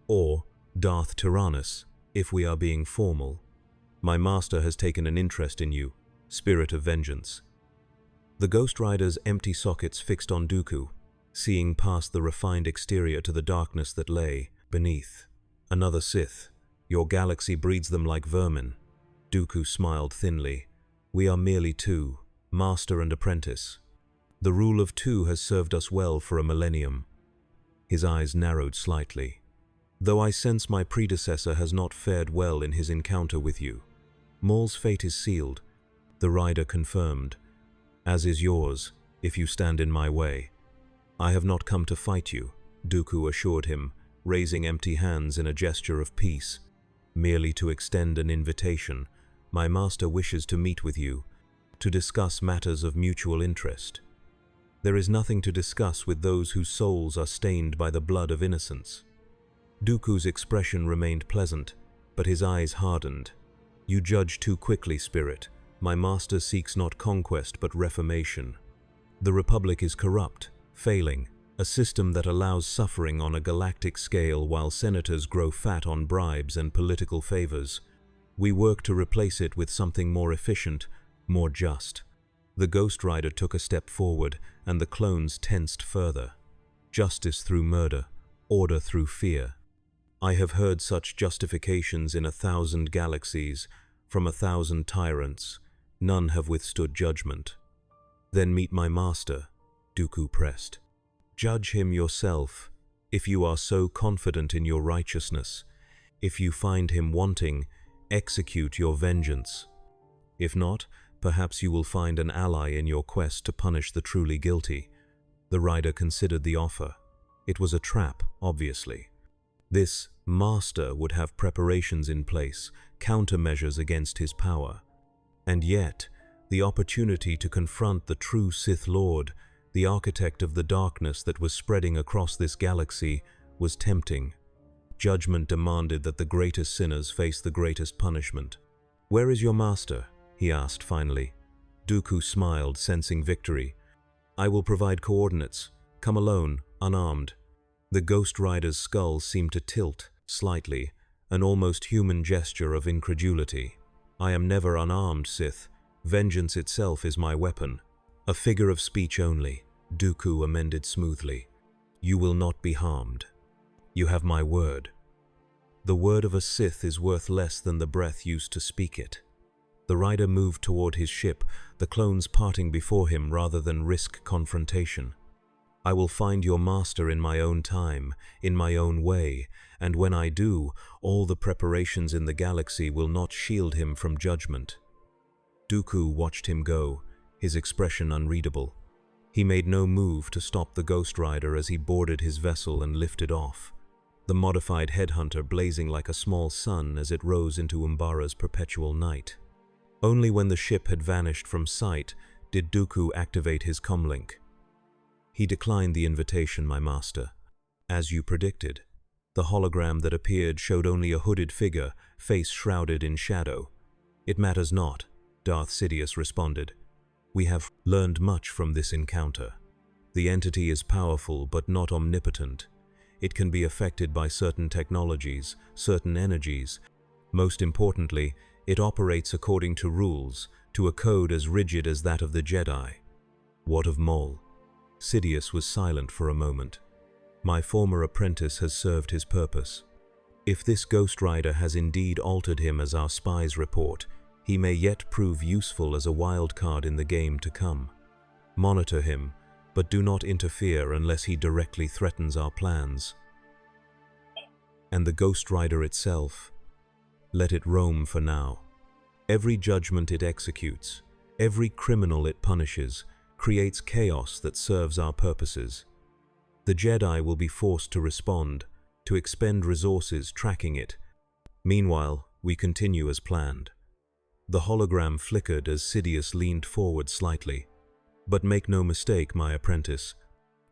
"Or Darth Tyrannus, if we are being formal. My master has taken an interest in you, Spirit of Vengeance." The Ghost Rider's empty sockets fixed on Dooku, seeing past the refined exterior to the darkness that lay beneath. "Another Sith. Your galaxy breeds them like vermin." Dooku smiled thinly. "We are merely two, master and apprentice. The rule of two has served us well for a millennium." His eyes narrowed slightly. "Though I sense my predecessor has not fared well in his encounter with you. Maul's fate is sealed," the rider confirmed, "as is yours, if you stand in my way." "I have not come to fight you," Dooku assured him, raising empty hands in a gesture of peace. "Merely to extend an invitation. My master wishes to meet with you, to discuss matters of mutual interest." "There is nothing to discuss with those whose souls are stained by the blood of innocence." Dooku's expression remained pleasant, but his eyes hardened. "You judge too quickly, Spirit. My master seeks not conquest but reformation. The Republic is corrupt, failing, a system that allows suffering on a galactic scale while senators grow fat on bribes and political favors. We work to replace it with something more efficient, more just." The Ghost Rider took a step forward, and the clones tensed further. "Justice through murder, order through fear. I have heard such justifications in 1,000 galaxies, from 1,000 tyrants. None have withstood judgment." "Then meet my master," Dooku pressed. "Judge him yourself, if you are so confident in your righteousness. If you find him wanting, execute your vengeance. If not, perhaps you will find an ally in your quest to punish the truly guilty." The rider considered the offer. It was a trap, obviously. This master would have preparations in place, countermeasures against his power. And yet, the opportunity to confront the true Sith Lord, The architect of the darkness that was spreading across this galaxy was tempting. Judgment demanded that the greatest sinners face the greatest punishment. "Where is your master?" he asked finally. Dooku smiled, sensing victory. "I will provide coordinates. Come alone, unarmed." The Ghost Rider's skull seemed to tilt slightly, an almost human gesture of incredulity. "I am never unarmed, Sith. Vengeance itself is my weapon." "A figure of speech only," Dooku amended smoothly. "You will not be harmed. You have my word." The word of a Sith is worth less than the breath used to speak it. The rider moved toward his ship, the clones parting before him rather than risk confrontation. "I will find your master in my own time, in my own way, and when I do, all the preparations in the galaxy will not shield him from judgment." Dooku watched him go, his expression unreadable. He made no move to stop the Ghost Rider as he boarded his vessel and lifted off, the modified headhunter blazing like a small sun as it rose into Umbara's perpetual night. Only when the ship had vanished from sight did Dooku activate his comlink. "He declined the invitation, my master. As you predicted." The hologram that appeared showed only a hooded figure, face shrouded in shadow. "It matters not," Darth Sidious responded. "We have learned much from this encounter. The entity is powerful but not omnipotent. It can be affected by certain technologies, certain energies. Most importantly, it operates according to rules, to a code as rigid as that of the Jedi." "What of Maul?" Sidious was silent for a moment. "My former apprentice has served his purpose. If this Ghost Rider has indeed altered him as our spies report, he may yet prove useful as a wild card in the game to come. Monitor him, but do not interfere unless he directly threatens our plans. And the Ghost Rider itself, let it roam for now. Every judgment it executes, every criminal it punishes, creates chaos that serves our purposes. The Jedi will be forced to respond, to expend resources tracking it. Meanwhile, we continue as planned." The hologram flickered as Sidious leaned forward slightly. "But make no mistake, my apprentice.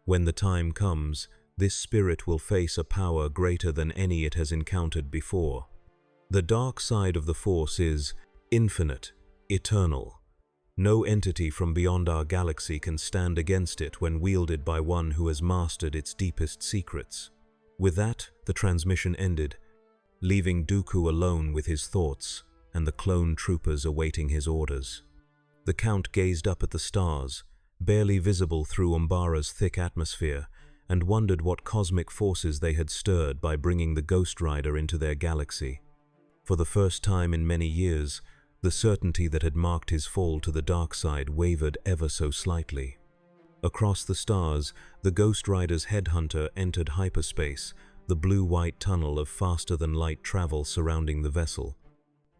When the time comes, this spirit will face a power greater than any it has encountered before. The dark side of the Force is infinite, eternal. No entity from beyond our galaxy can stand against it when wielded by one who has mastered its deepest secrets." With that, the transmission ended, leaving Dooku alone with his thoughts and the clone troopers awaiting his orders. The Count gazed up at the stars, barely visible through Umbara's thick atmosphere, and wondered what cosmic forces they had stirred by bringing the Ghost Rider into their galaxy. For the first time in many years, the certainty that had marked his fall to the dark side wavered ever so slightly. Across the stars, the Ghost Rider's headhunter entered hyperspace, the blue-white tunnel of faster-than-light travel surrounding the vessel.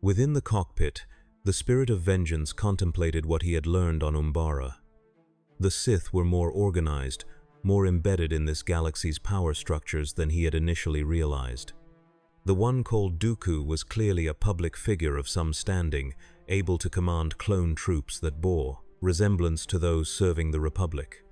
Within the cockpit, the spirit of vengeance contemplated what he had learned on Umbara. The Sith were more organized, more embedded in this galaxy's power structures than he had initially realized. The one called Dooku was clearly a public figure of some standing, able to command clone troops that bore resemblance to those serving the Republic.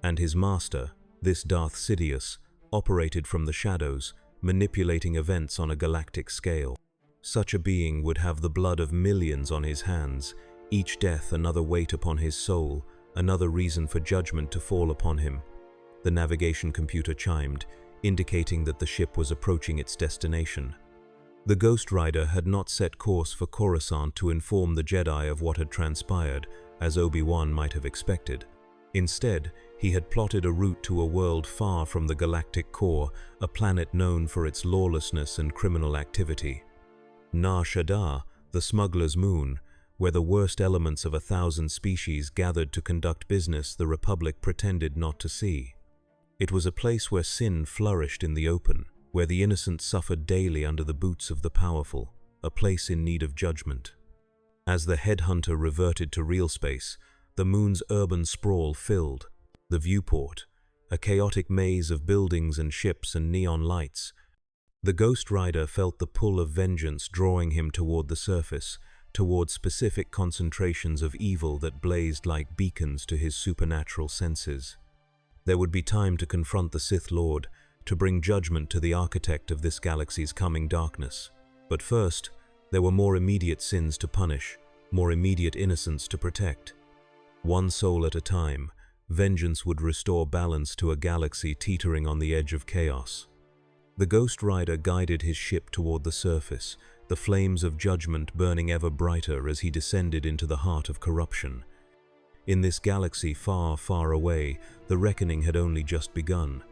And his master, this Darth Sidious, operated from the shadows, manipulating events on a galactic scale. Such a being would have the blood of millions on his hands, each death another weight upon his soul, another reason for judgment to fall upon him. The navigation computer chimed, indicating that the ship was approaching its destination. The Ghost Rider had not set course for Coruscant to inform the Jedi of what had transpired, as Obi-Wan might have expected. Instead, he had plotted a route to a world far from the galactic core, a planet known for its lawlessness and criminal activity. Nar Shaddaa, the smuggler's moon, where the worst elements of 1,000 species gathered to conduct business the Republic pretended not to see. It was a place where sin flourished in the open, where the innocent suffered daily under the boots of the powerful, a place in need of judgment. As the headhunter reverted to real space, the moon's urban sprawl filled the viewport, a chaotic maze of buildings and ships and neon lights. The Ghost Rider felt the pull of vengeance drawing him toward the surface, toward specific concentrations of evil that blazed like beacons to his supernatural senses. There would be time to confront the Sith Lord, to bring judgment to the architect of this galaxy's coming darkness. But first, there were more immediate sins to punish, more immediate innocence to protect. One soul at a time, vengeance would restore balance to a galaxy teetering on the edge of chaos. The Ghost Rider guided his ship toward the surface, the flames of judgment burning ever brighter as he descended into the heart of corruption. In this galaxy far, far away, the reckoning had only just begun.